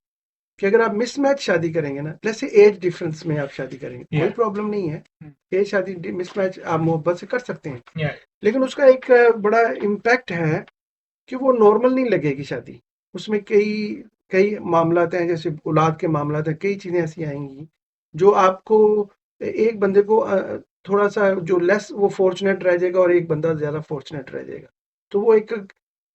कि अगर आप मिसमैच शादी करेंगे ना, जैसे एज डिफरेंस में आप शादी करेंगे, कोई Yeah. प्रॉब्लम नहीं है, एज शादी मिसमैच आप मोहब्बत से कर सकते हैं, Yeah. लेकिन उसका एक बड़ा इम्पैक्ट है कि वो नॉर्मल नहीं लगेगी शादी। उसमें कई कई मामलात हैं, जैसे औलाद के मामलात हैं, कई चीज़ें ऐसी आएंगी जो आपको, एक बंदे को थोड़ा सा जो लेस वो फॉर्चुनेट रह जाएगा और एक बंदा ज़्यादा फॉर्चुनेट रह जाएगा, तो वो एक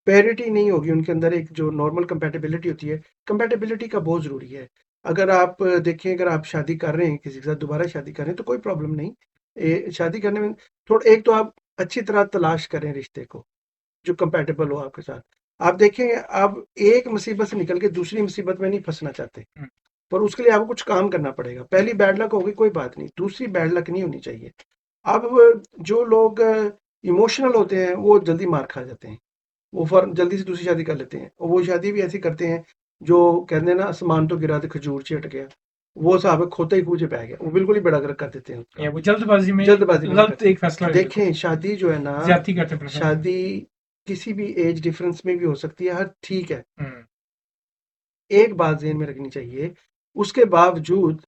पैरिटी नहीं होगी उनके अंदर। एक जो नॉर्मल कंपेटेबिलिटी होती है, कंपेटेबिलिटी का बहुत ज़रूरी है। अगर आप देखें, अगर आप शादी कर रहे हैं किसी के साथ, दोबारा शादी कर रहे हैं, तो कोई प्रॉब्लम नहीं। शादी करने में थोड़ा, एक तो आप अच्छी तरह तलाश करें रिश्ते को जो कंपैटिबल हो आपके साथ। आप देखें, आप एक मुसीबत से निकल के दूसरी मुसीबत में नहीं फंसना चाहते, पर उसके लिए आपको कुछ काम करना पड़ेगा। पहली बैड लक होगी, कोई बात नहीं, दूसरी बैड लक नहीं होनी चाहिए। अब जो लोग इमोशनल होते हैं वो जल्दी मार खा जाते हैं, वो जल्दी से दूसरी शादी कर लेते हैं, और वो शादी भी ऐसी करते हैं जो कहते हैं ना, आसमान तो गिरा तो खजूर चट गया, वो साहब खोते ही कूचे पै गया, वो बिल्कुल ही बेड़ा गर्क कर देते हैं उसका। Yeah, वो जल्दबाजी में जल्दबाजी में गलत एक फैसला ले लेते देखें, शादी जो है ना, हैं, ज्यादती करते हैं। शादी किसी भी एज डिफरेंस में भी हो सकती है, हर ठीक है। एक बात ज़हन में रखनी चाहिए, उसके बावजूद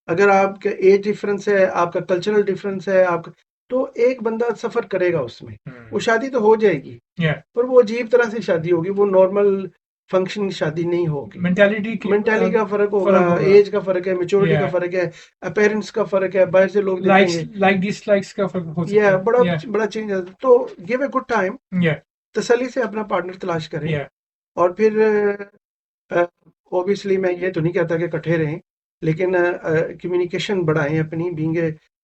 अगर आपका एज डिफरेंस है, आपका कल्चरल डिफरेंस है, आपका, तो एक बंदा सफर करेगा उसमें। वो शादी तो हो जाएगी, Yeah. पर वो अजीब तरह से शादी होगी, वो नॉर्मल फंक्शन शादी नहीं होगी। मेंटालिटी का फर्क होगा, एज का फर्क है, मेच्योरिटी का फर्क है, अपेरेंस का फर्क है, बाहर से लोग देखेंगे, लाइक डिसलाइक्स का फर्क हो सकता या है। बड़ा Yeah. बड़ा चेंज है। तो give a good time, Yeah. तसल्ली से अपना पार्टनर तलाश करें। Yeah. और फिर ऑब्वियसली मैं ये तो नहीं कहता कि इकट्ठे रहें, लेकिन कम्युनिकेशन बढ़ाएं अपनी। बीइंग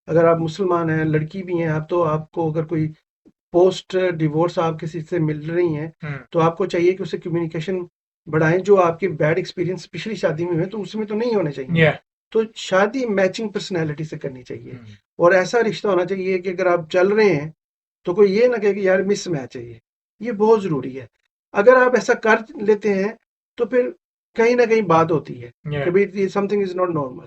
अगर आप मुसलमान हैं, लड़की भी हैं आप, तो आपको अगर कोई पोस्ट डिवोर्स आप किसी से मिल रही हैं, तो आपको चाहिए कि उससे कम्युनिकेशन बढ़ाएं। जो आपकी बैड एक्सपीरियंस पिछली शादी में हुए, तो उसमें तो नहीं होने चाहिए। Yeah. तो शादी मैचिंग पर्सनैलिटी से करनी चाहिए, और ऐसा रिश्ता होना चाहिए कि अगर आप चल रहे हैं तो कोई ये ना कहे कि यार मिस मैच है, ये बहुत जरूरी है। अगर आप ऐसा कर लेते हैं तो फिर कहीं ना कहीं बात होती है Yeah. कि भाई समथिंग इज नॉट नॉर्मल।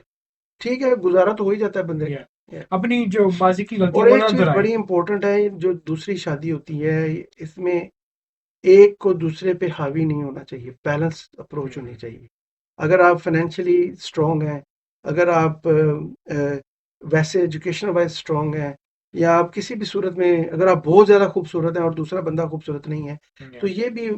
ठीक है, गुजारा तो हो ही जाता है बंदे, Yeah. Yeah. अपनी जो माजी की गलती और वो एक ना चीज दोहराएं। बड़ी इंपॉर्टेंट है, जो दूसरी शादी होती है इसमें एक को दूसरे पे हावी नहीं होना चाहिए, बैलेंस अप्रोच होनी चाहिए। अगर आप फाइनेंशियली स्ट्रांग हैं, अगर आप वैसे एजुकेशन वाइज स्ट्रांग हैं, या आप किसी भी सूरत में अगर आप बहुत ज़्यादा खूबसूरत हैं और दूसरा बंदा खूबसूरत नहीं है, तो ये भी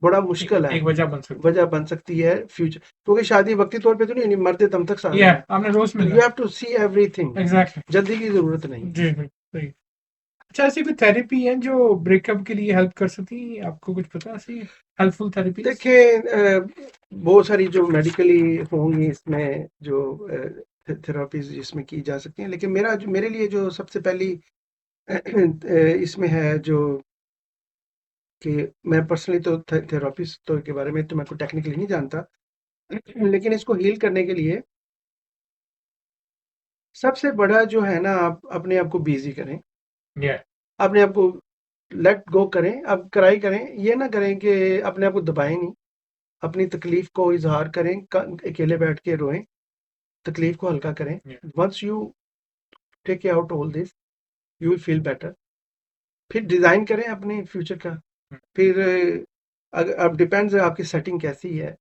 बड़ा मुश्किल है, एक वजह बन सकती वजह बन सकती है फ्यूचर, क्योंकि शादी वक्ती तौर पे तो नहीं, मरते दम तक साथ है। रहना है। आपने रोज तो मिलना you have to see everything, exactly. जल्दी की ज़रूरत नहीं। जी जी सही। अच्छा, ऐसी कोई थेरेपी है जो ब्रेकअप के लिए हेल्प कर सकती है? आपको कुछ पता है ऐसी हेल्पफुल थेरेपीज? देखें, बहुत सारी जो मेडिकली होंगी इसमें, जो थेरापीज इसमें की जा सकती हैं, लेकिन मेरे लिए जो सबसे पहली इसमें है जो कि मैं पर्सनली तो थेरापिस्ट तो के बारे में तो मैं को टेक्निकली नहीं जानता, लेकिन इसको हील करने के लिए सबसे बड़ा जो है ना, आप अपने आप को बिजी करें, या अपने आप को लेट गो करें, आप क्राई करें, ये ना करें कि अपने आप को दबाएं नहीं, अपनी तकलीफ को इजहार करें, अकेले बैठ के रोएं, तकलीफ को हल्का करें। Once you take out all this, you will feel better. फिर डिज़ाइन करें अपने फ्यूचर का। फिर अगर अब डिपेंड्स है आपकी सेटिंग कैसी है।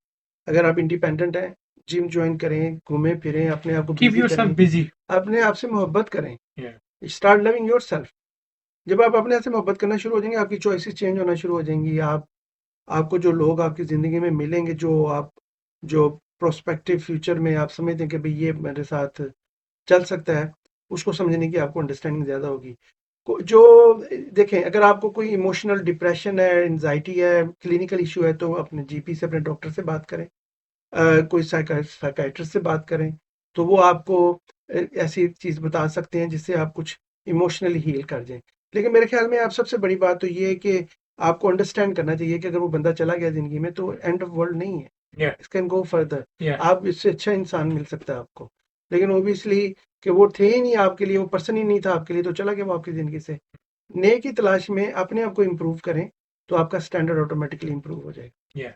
अगर आप इंडिपेंडेंट हैं, जिम ज्वाइन करें, घूमें फिरें, अपने आप को कीप बिजी योरसेल्फ करें, बिजी। अपने आप से मोहब्बत करें, या स्टार्ट लविंग योर सेल्फ। जब आप अपने आप से मोहब्बत करना शुरू हो जाएंगे, आपकी चॉइसेस चेंज होना शुरू हो जाएंगी। आपको जो लोग आपकी ज़िंदगी में मिलेंगे, जो प्रोस्पेक्टिव फ्यूचर में आप समझते हैं कि भाई ये मेरे साथ चल सकता है, उसको समझने की आपको अंडरस्टैंडिंग ज़्यादा होगी। जो देखें, अगर आपको कोई इमोशनल डिप्रेशन है, एंजाइटी है, क्लिनिकल इशू है, तो अपने जीपी से, अपने डॉक्टर से बात करें। कोई साइकाइट्रिस्ट से बात करें, तो वो आपको ऐसी चीज़ बता सकते हैं जिससे आप कुछ इमोशनली हील कर जाएं। लेकिन मेरे ख्याल में आप सबसे बड़ी बात तो ये है कि आपको अंडरस्टैंड करना चाहिए कि अगर वो बंदा चला गया ज़िंदगी में तो एंड ऑफ वर्ल्ड नहीं है, या इट कैन गो फर्दर। या आप इससे अच्छा इंसान मिल सकता है आपको, लेकिन ओबियसली कि वो थे ही नहीं आपके लिए, वो पर्सन ही नहीं था आपके लिए, तो चला गया वो आपकी ज़िंदगी से। नए की तलाश में अपने आप को इम्प्रूव करें, तो आपका स्टैंडर्ड ऑटोमेटिकली इम्प्रूव हो जाएगा। या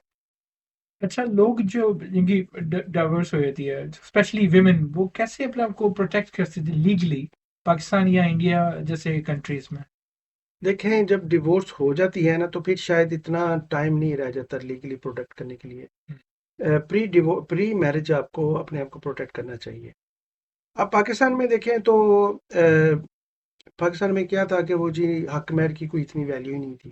अच्छा, लोग जो जिनकी डाइवर्स हो जाती है, स्पेशली विमेन, वो कैसे अपने आप को प्रोटेक्ट करती थी लीगली पाकिस्तान या इंडिया जैसे कंट्रीज में? देखें, जब डिवोर्स हो जाती है ना, तो फिर शायद इतना टाइम नहीं रह जाता लीगली प्रोटेक्ट करने के लिए। प्री मैरिज आपको अपने आप को प्रोटेक्ट करना चाहिए। अब पाकिस्तान में देखें तो पाकिस्तान में क्या था कि वो जी हक महर की कोई इतनी वैल्यू ही नहीं थी।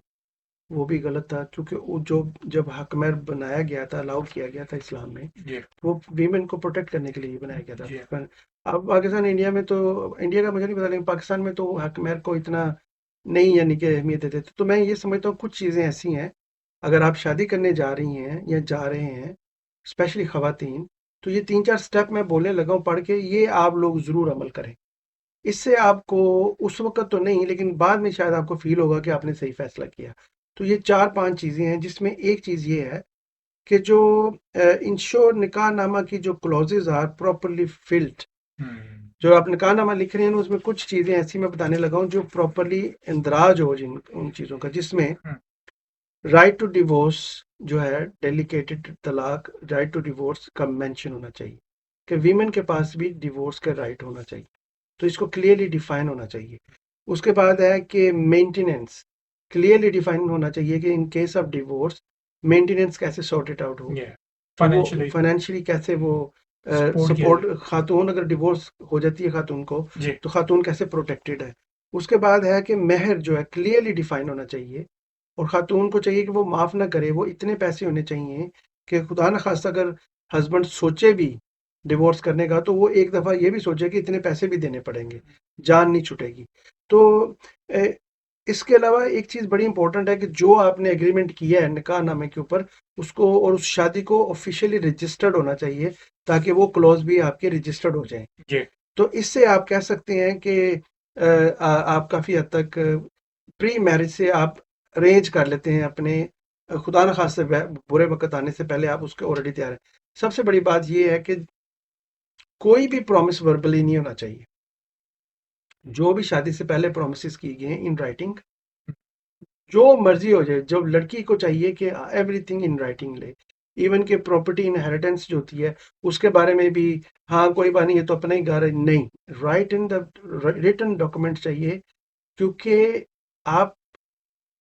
वो भी गलत था, क्योंकि वो जो जब हक महर बनाया गया था, अलाउ किया गया था इस्लाम में, जी वो वीमेन को प्रोटेक्ट करने के लिए ही बनाया गया जी था। अब पाकिस्तान, इंडिया में तो, इंडिया का मुझे नहीं पता, लेकिन पाकिस्तान में तो हक महर को इतना नहीं, यानी कि अहमियत देते थे। तो मैं ये समझता हूँ कुछ चीज़ें ऐसी हैं, अगर आप शादी करने जा रही हैं या जा रहे हैं, स्पेशली ख़वातीन, तो ये 3-4 स्टेप मैं बोलने लगा हूँ पढ़ के, ये आप लोग ज़रूर अमल करें। इससे आपको उस वक़्त तो नहीं, लेकिन बाद में शायद आपको फ़ील होगा कि आपने सही फ़ैसला किया। तो ये 4-5 चीज़ें हैं, जिसमें एक चीज़ ये है कि जो इंश्योर निकाहनामा की जो क्लॉज़ेज़ आर प्रॉपर्ली फिल्ड। जो आप निकाहनामा लिख रहे हैं ना, उसमें कुछ चीज़ें ऐसी मैं बताने लगा हूँ जो प्रॉपर्ली इंदराज हो जिन उन चीज़ों का, जिसमें राइट टू डिवोर्स जो है, डेलीकेटेड तलाक, राइट टू डिवोर्स का मेंशन होना चाहिए कि वीमेन के पास भी डिवोर्स का राइट होना चाहिए। तो इसको क्लियरली डिफाइन होना चाहिए। उसके बाद है कि मेंटेनेंस क्लियरली डिफाइन होना चाहिए कि in case of divorce maintenance कैसे सॉर्टेड आउट हो। तो वो फाइनेंशियली फाइनेंशियली कैसे वो सपोर्ट किया सपोर्ट, खातून अगर डिवोर्स हो जाती है खातून को, जी तो खातून कैसे प्रोटेक्टेड है। उसके बाद है कि मेहर जो है क्लियरली डिफाइन होना चाहिए, और खातून को चाहिए कि वो माफ़ ना करे, वो इतने पैसे होने चाहिए कि खुदा न खास्ता अगर हस्बैंड सोचे भी डिवोर्स करने का, तो वो एक दफ़ा ये भी सोचे कि इतने पैसे भी देने पड़ेंगे, जान नहीं छूटेगी। तो अ, इसके अलावा एक चीज़ बड़ी इंपॉर्टेंट है कि जो आपने एग्रीमेंट किया है निकाहनामे के ऊपर, उसको और उस शादी को ऑफिशियली रजिस्टर्ड होना चाहिए, ताकि वो क्लॉज भी आपके रजिस्टर्ड हो जाएं। जी तो इससे आप कह सकते हैं कि आप काफ़ी हद तक प्री मैरिज से आप अरेंज कर लेते हैं अपने, खुदा न खास्ते बुरे वक्त आने से पहले आप उसके ऑलरेडी तैयार हैं। सबसे बड़ी बात ये है कि कोई भी प्रॉमिस वर्बली नहीं होना चाहिए। जो भी शादी से पहले प्रॉमिसेस की गए हैं इन राइटिंग, जो मर्जी हो जाए, जो लड़की को चाहिए कि एवरीथिंग इन राइटिंग ले, इवन के प्रॉपर्टी इनहेरिटेंस जो होती है उसके बारे में भी, हाँ कोई बात नहीं, ये तो अपना ही घर है, नहीं, write in the written document चाहिए, क्योंकि आप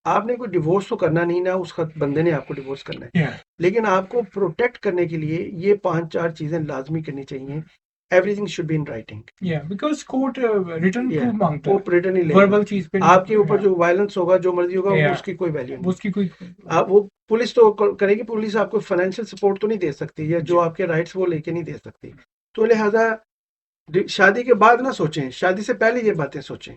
आपने कोई डिवोर्स तो करना नहीं ना, उसका बंदे ने आपको डिवोर्स करना है, Yeah. लेकिन आपको प्रोटेक्ट करने के लिए ये 5-4 चीजें लाजमी करनी चाहिए। Everything should be in writing. Yeah, because court return या प्रूफ मांगता वो है, रिटर्न ही लेगा। वर्बल चीज पे आपके ऊपर yeah, जो वायलेंस होगा, जो मर्जी होगा, yeah, उसकी कोई वैल्यू नहीं। उसकी कोई आप वो पुलिस तो करेगी, पुलिस आपको फाइनेंशियल सपोर्ट तो नहीं दे सकती, या जो जी। आपके राइट्स वो लेके नहीं दे सकती। तो लिहाजा शादी के बाद ना सोचें, शादी से पहले ये बातें सोचें।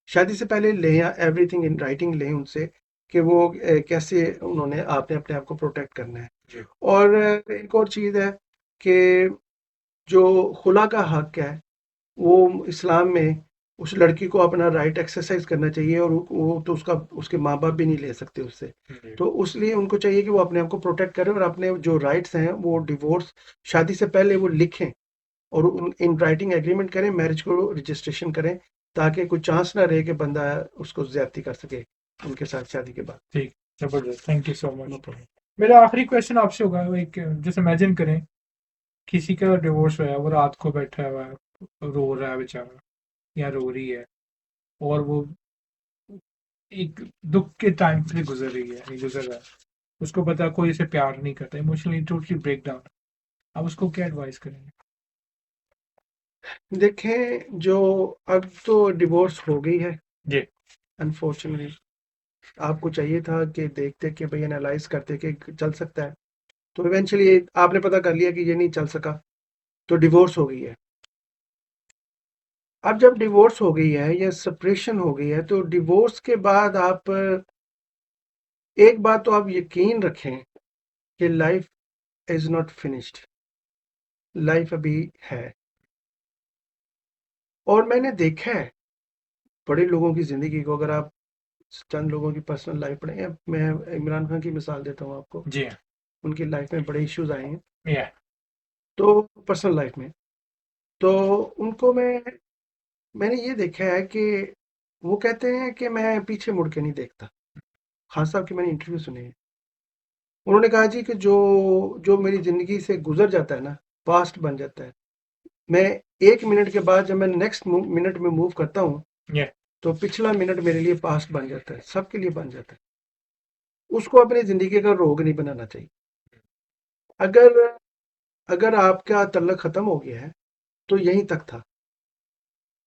शादी से पहले लें, एवरीथिंग इन राइटिंग लें उनसे, कि वो कैसे उन्होंने आपने अपने आप को प्रोटेक्ट करना है। जी। और एक और चीज़ है कि जो खुला का हक है, वो इस्लाम में उस लड़की को अपना राइट एक्सरसाइज करना चाहिए, और वो तो उसके माँ बाप भी नहीं ले सकते उससे। जी। तो उसलिए उनको चाहिए कि वो अपने आप को प्रोटेक्ट करें, और अपने जो राइट्स हैं वो डिवोर्स शादी से पहले वो लिखें, और इन राइटिंग एग्रीमेंट करें, मैरिज को रजिस्ट्रेशन करें, ताकि कोई चांस ना रहे कि बंदा उसको ज्यादती कर सके उनके साथ शादी के बाद। ठीक, जबरदस्त, thank you so no much. Problem. मेरा आखिरी क्वेश्चन आपसे होगा, एक जैसे इमेजिन करें किसी का डिवोर्स हुआ है, वो रात को बैठा हुआ है, रो रहा है बेचारा या रो रही है, और वो एक दुख के टाइम से गुजर रही है, नहीं गुजर रहा है, उसको पता कोई इसे प्यार नहीं करता, इमोशनली टोटली ब्रेक डाउन, आप उसको क्या एडवाइस करेंगे? देखें, जो अब तो डिवोर्स हो गई है जी। अनफॉर्चुनेटली, आपको चाहिए था कि देखते कि भाई एनालाइज करते कि चल सकता है, तो इवेंचुअली आपने पता कर लिया कि ये नहीं चल सका, तो डिवोर्स हो गई है। अब जब डिवोर्स हो गई है या सेपरेशन हो गई है, तो डिवोर्स के बाद आप एक बात तो आप यकीन रखें कि life is not finished, life अभी है। और मैंने देखा है बड़े लोगों की जिंदगी को, अगर आप चंद लोगों की पर्सनल लाइफ पढ़े, मैं इमरान खान की मिसाल देता हूँ आपको। जी। उनकी लाइफ में बड़े इश्यूज आए हैं, या। तो पर्सनल लाइफ में, तो उनको मैंने ये देखा है कि वो कहते हैं कि मैं पीछे मुड़ के नहीं देखता। खान साहब की मैंने इंटरव्यू सुने हैं, उन्होंने कहा जी कि जो जो मेरी जिंदगी से गुजर जाता है ना, पास्ट बन जाता है। मैं 1 मिनट के बाद जब मैं नेक्स्ट मिनट में मूव करता हूँ, या। तो पिछला मिनट मेरे लिए पास्ट बन जाता है, सबके लिए बन जाता है। उसको अपनी जिंदगी का रोग नहीं बनाना चाहिए। अगर अगर आपका तल्लक खत्म हो गया है, तो यहीं तक था।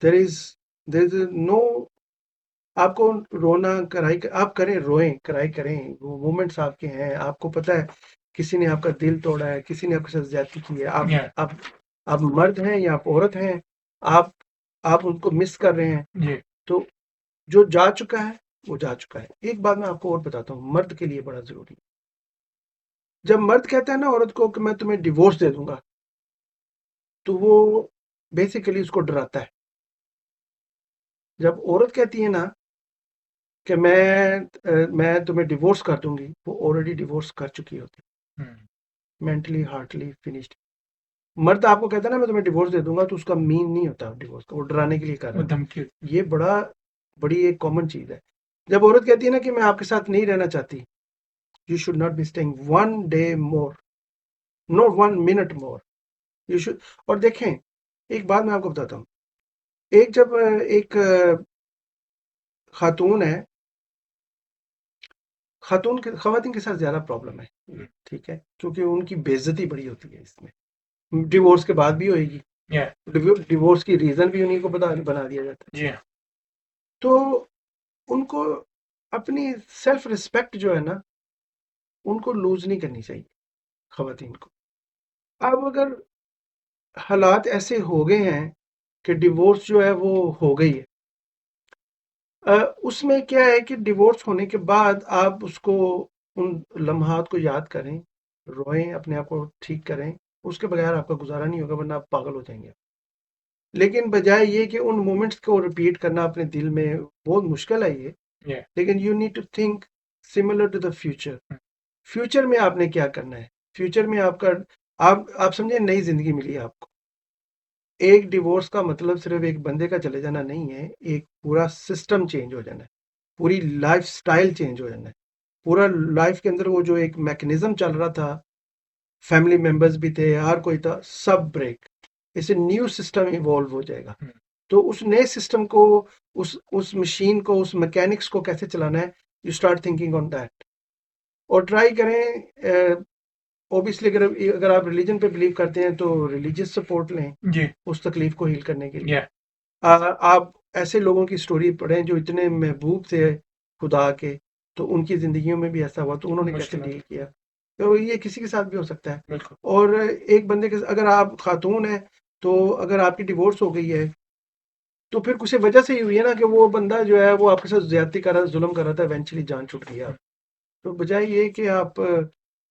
देर इज नो, आपको रोना कराई आप करें, रोएं कराई करें, वो मोमेंट्स आपके हैं, आपको पता है किसी ने आपका दिल तोड़ा है, किसी ने आपके साथ ज्यादती की है, या। आप मर्द हैं या आप औरत हैं, आप आप उनको मिस कर रहे हैं। जी। तो जो जा चुका है वो जा चुका है। एक बात मैं आपको और बताता हूँ, मर्द के लिए बड़ा जरूरी है। जब मर्द कहता है ना औरत को कि मैं तुम्हें डिवोर्स दे दूंगा, तो वो बेसिकली उसको डराता है। जब औरत कहती है ना कि मैं तुम्हें डिवोर्स कर दूंगी, वो ऑलरेडी डिवोर्स कर चुकी होती है, मेंटली हार्टली फिनिश्ड। मर्द आपको कहता है ना मैं तुम्हें डिवोर्स दे दूंगा, तो उसका मीन नहीं होता डिवोर्स का, वो डराने के लिए कर वो रहा धमकी। है। ये बड़ी एक कॉमन चीज है। जब औरत कहती है ना कि मैं आपके साथ नहीं रहना चाहती, you should not be staying 1 day more, no 1 minute more, you should. और देखें, एक बात मैं आपको बताता हूँ, एक खातून है, खवातीन के साथ ज्यादा प्रॉब्लम है, ठीक है, क्योंकि उनकी बेइज्जती बड़ी होती है इसमें, डिवोर्स के बाद भी होगी। या। डिवोर्स की रीजन भी उन्हीं को बना दिया जाता है। जी। तो उनको अपनी सेल्फ रिस्पेक्ट जो है ना, उनको लूज नहीं करनी चाहिए खवातीन को। अब अगर हालात ऐसे हो गए हैं कि डिवोर्स जो है वो हो गई है, उसमें क्या है कि डिवोर्स होने के बाद आप उसको, उन लम्हात को याद करें, रोएं, अपने आप को ठीक करें। उसके बगैर आपका गुजारा नहीं होगा, वरना आप पागल हो जाएंगे। लेकिन बजाय ये कि उन मोमेंट्स को रिपीट करना अपने दिल में, बहुत मुश्किल है ये। या। लेकिन you need to think similar to the future. Future में आपने क्या करना है, फ्यूचर में आप समझे, नई जिंदगी मिली है आपको। एक डिवोर्स का मतलब सिर्फ एक बंदे का चले जाना नहीं है, एक पूरा सिस्टम चेंज हो जाना है, पूरी लाइफ स्टाइल चेंज हो जाना है। पूरा लाइफ के अंदर वो जो एक मैकेनिज्म चल रहा था, फैमिली मेंबर्स भी थे, हर कोई था, सब ब्रेक। इसे न्यू सिस्टम इवॉल्व हो जाएगा। तो उस नए सिस्टम को, उस मशीन को, उस मैकेनिक्स को कैसे चलाना है, you start thinking on that और ट्राई करें। ऑब्वियसली अगर आप रिलीजन पे बिलीव करते हैं तो रिलीजियस सपोर्ट लें जी उस तकलीफ को हील करने के लिए। या आप ऐसे लोगों की स्टोरी पढ़ें जो इतने महबूब थे खुदा के, तो उनकी जिंदगियों में भी ऐसा हुआ, तो उन्होंने कैसे मुश्किल डील किया। तो ये किसी के साथ भी हो सकता है। बिल्कुल और एक बंदे के, अगर आप खातून हैं तो अगर आपकी डिवोर्स हो गई है तो फिर कुछ वजह से ही हुई है ना कि वो बंदा जो है वो आपके साथ ज्यादती कर रहा था, जुल्म कर रहा था, इवेंचुअली जान छूट गई आप। तो बजाय ये कि आप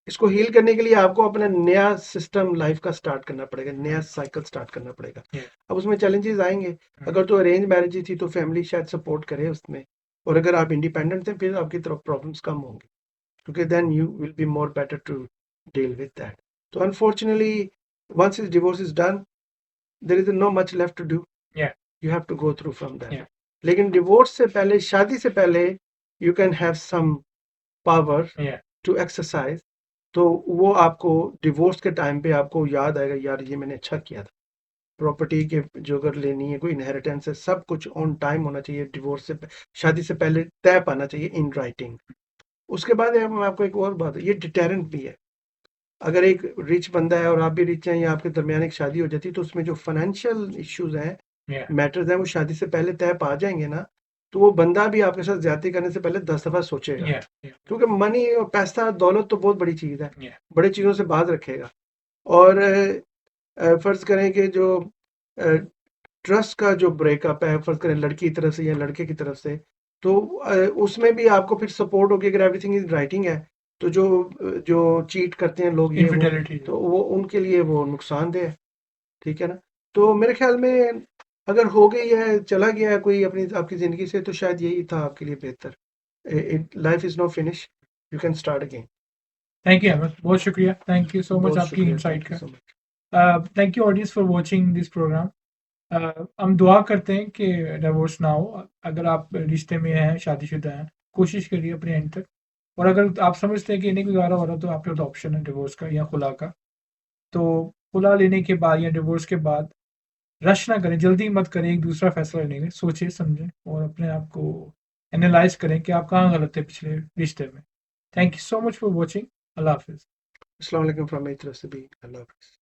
इसको हील करने के लिए आपको अपना नया सिस्टम लाइफ का स्टार्ट करना पड़ेगा, नया साइकिल स्टार्ट करना पड़ेगा। अब उसमें चैलेंजेस आएंगे। अगर तो अरेंज मैरिज ही थी तो फैमिली शायद सपोर्ट करे उसमें, और अगर आप इंडिपेंडेंट थे फिर आपकी तरफ प्रॉब्लम्स कम होंगी, क्योंकि then you will be more better to deal with that. तो unfortunately once is divorce is done, there is no much left to do, या you have to go through from that. Yeah. लेकिन divorce से पहले, शादी से पहले, you can have some power या to exercise. तो वो आपको डिवोर्स के टाइम पे आपको याद आएगा, यार ये मैंने अच्छा किया था। प्रॉपर्टी के जो अगर लेनी है, कोई इनहेरिटेंस है, सब कुछ ऑन टाइम होना चाहिए। डिवोर्स से शादी से पहले तय पाना चाहिए इन राइटिंग। उसके बाद मैं आपको एक और बात, ये डिटेरेंट भी है। अगर एक रिच बंदा है और आप भी रिच हैं, या आपके दरमियान एक शादी हो जाती है, तो उसमें जो फाइनेंशियल इश्यूज हैं, Yeah. मैटर्स हैं, वो शादी से पहले तय पा जाएंगे ना, तो वो बंदा भी आपके साथ ज्यादती करने से पहले 10 दफा सोचेगा। Yeah. Yeah. क्योंकि मनी और पैसा दौलत तो बहुत बड़ी चीज है, Yeah. बड़ी चीजों से बात रखेगा। और फर्ज करें कि जो ट्रस्ट का जो ब्रेकअप है, फर्ज करें लड़की की तरफ से या लड़के की तरफ से, तो उसमें भी आपको फिर सपोर्ट होगी अगर एवरीथिंग इज राइटिंग है। तो जो चीट करते हैं लोग, ये वो, Infidelity. तो वो उनके लिए वो नुकसानदेह है। ठीक है ना। तो मेरे ख्याल में अगर हो गई है, चला गया है कोई अपनी आपकी जिंदगी से, तो शायद यही था आपके लिए बेहतर। Life is not finish, you can start again. Thank you, Ahmed. बहुत शुक्रिया. Thank you so much बहुत आपकी शुक्रिया, insight थैंक यू का. So much. Thank you audience for watching this program. हम दुआ करते हैं कि डिवोर्स ना हो. अगर आप रिश्ते में हैं, शादीशुदा हैं, कोशिश करिए अपने एंड तक. और अगर आप समझते हैं कि नहीं गुजारा हो रहा, तो आपके पास ऑप्शन है डिवोर्स का या खुला का. तो खुला लेने के बाद या डिवोर्स के बाद रश ना करें, जल्दी मत करें एक दूसरा फैसला लेने में. सोचिए समझें और अपने आप को एनालाइज करें कि आप कहाँ गलत थे पिछले रिश्ते में. Thank you so much for watching. अल्लाह हाफिज. अस्सलाम वालेकुम फ्रॉम मेरी तरफ से भी, अल्लाह हाफ़िज़।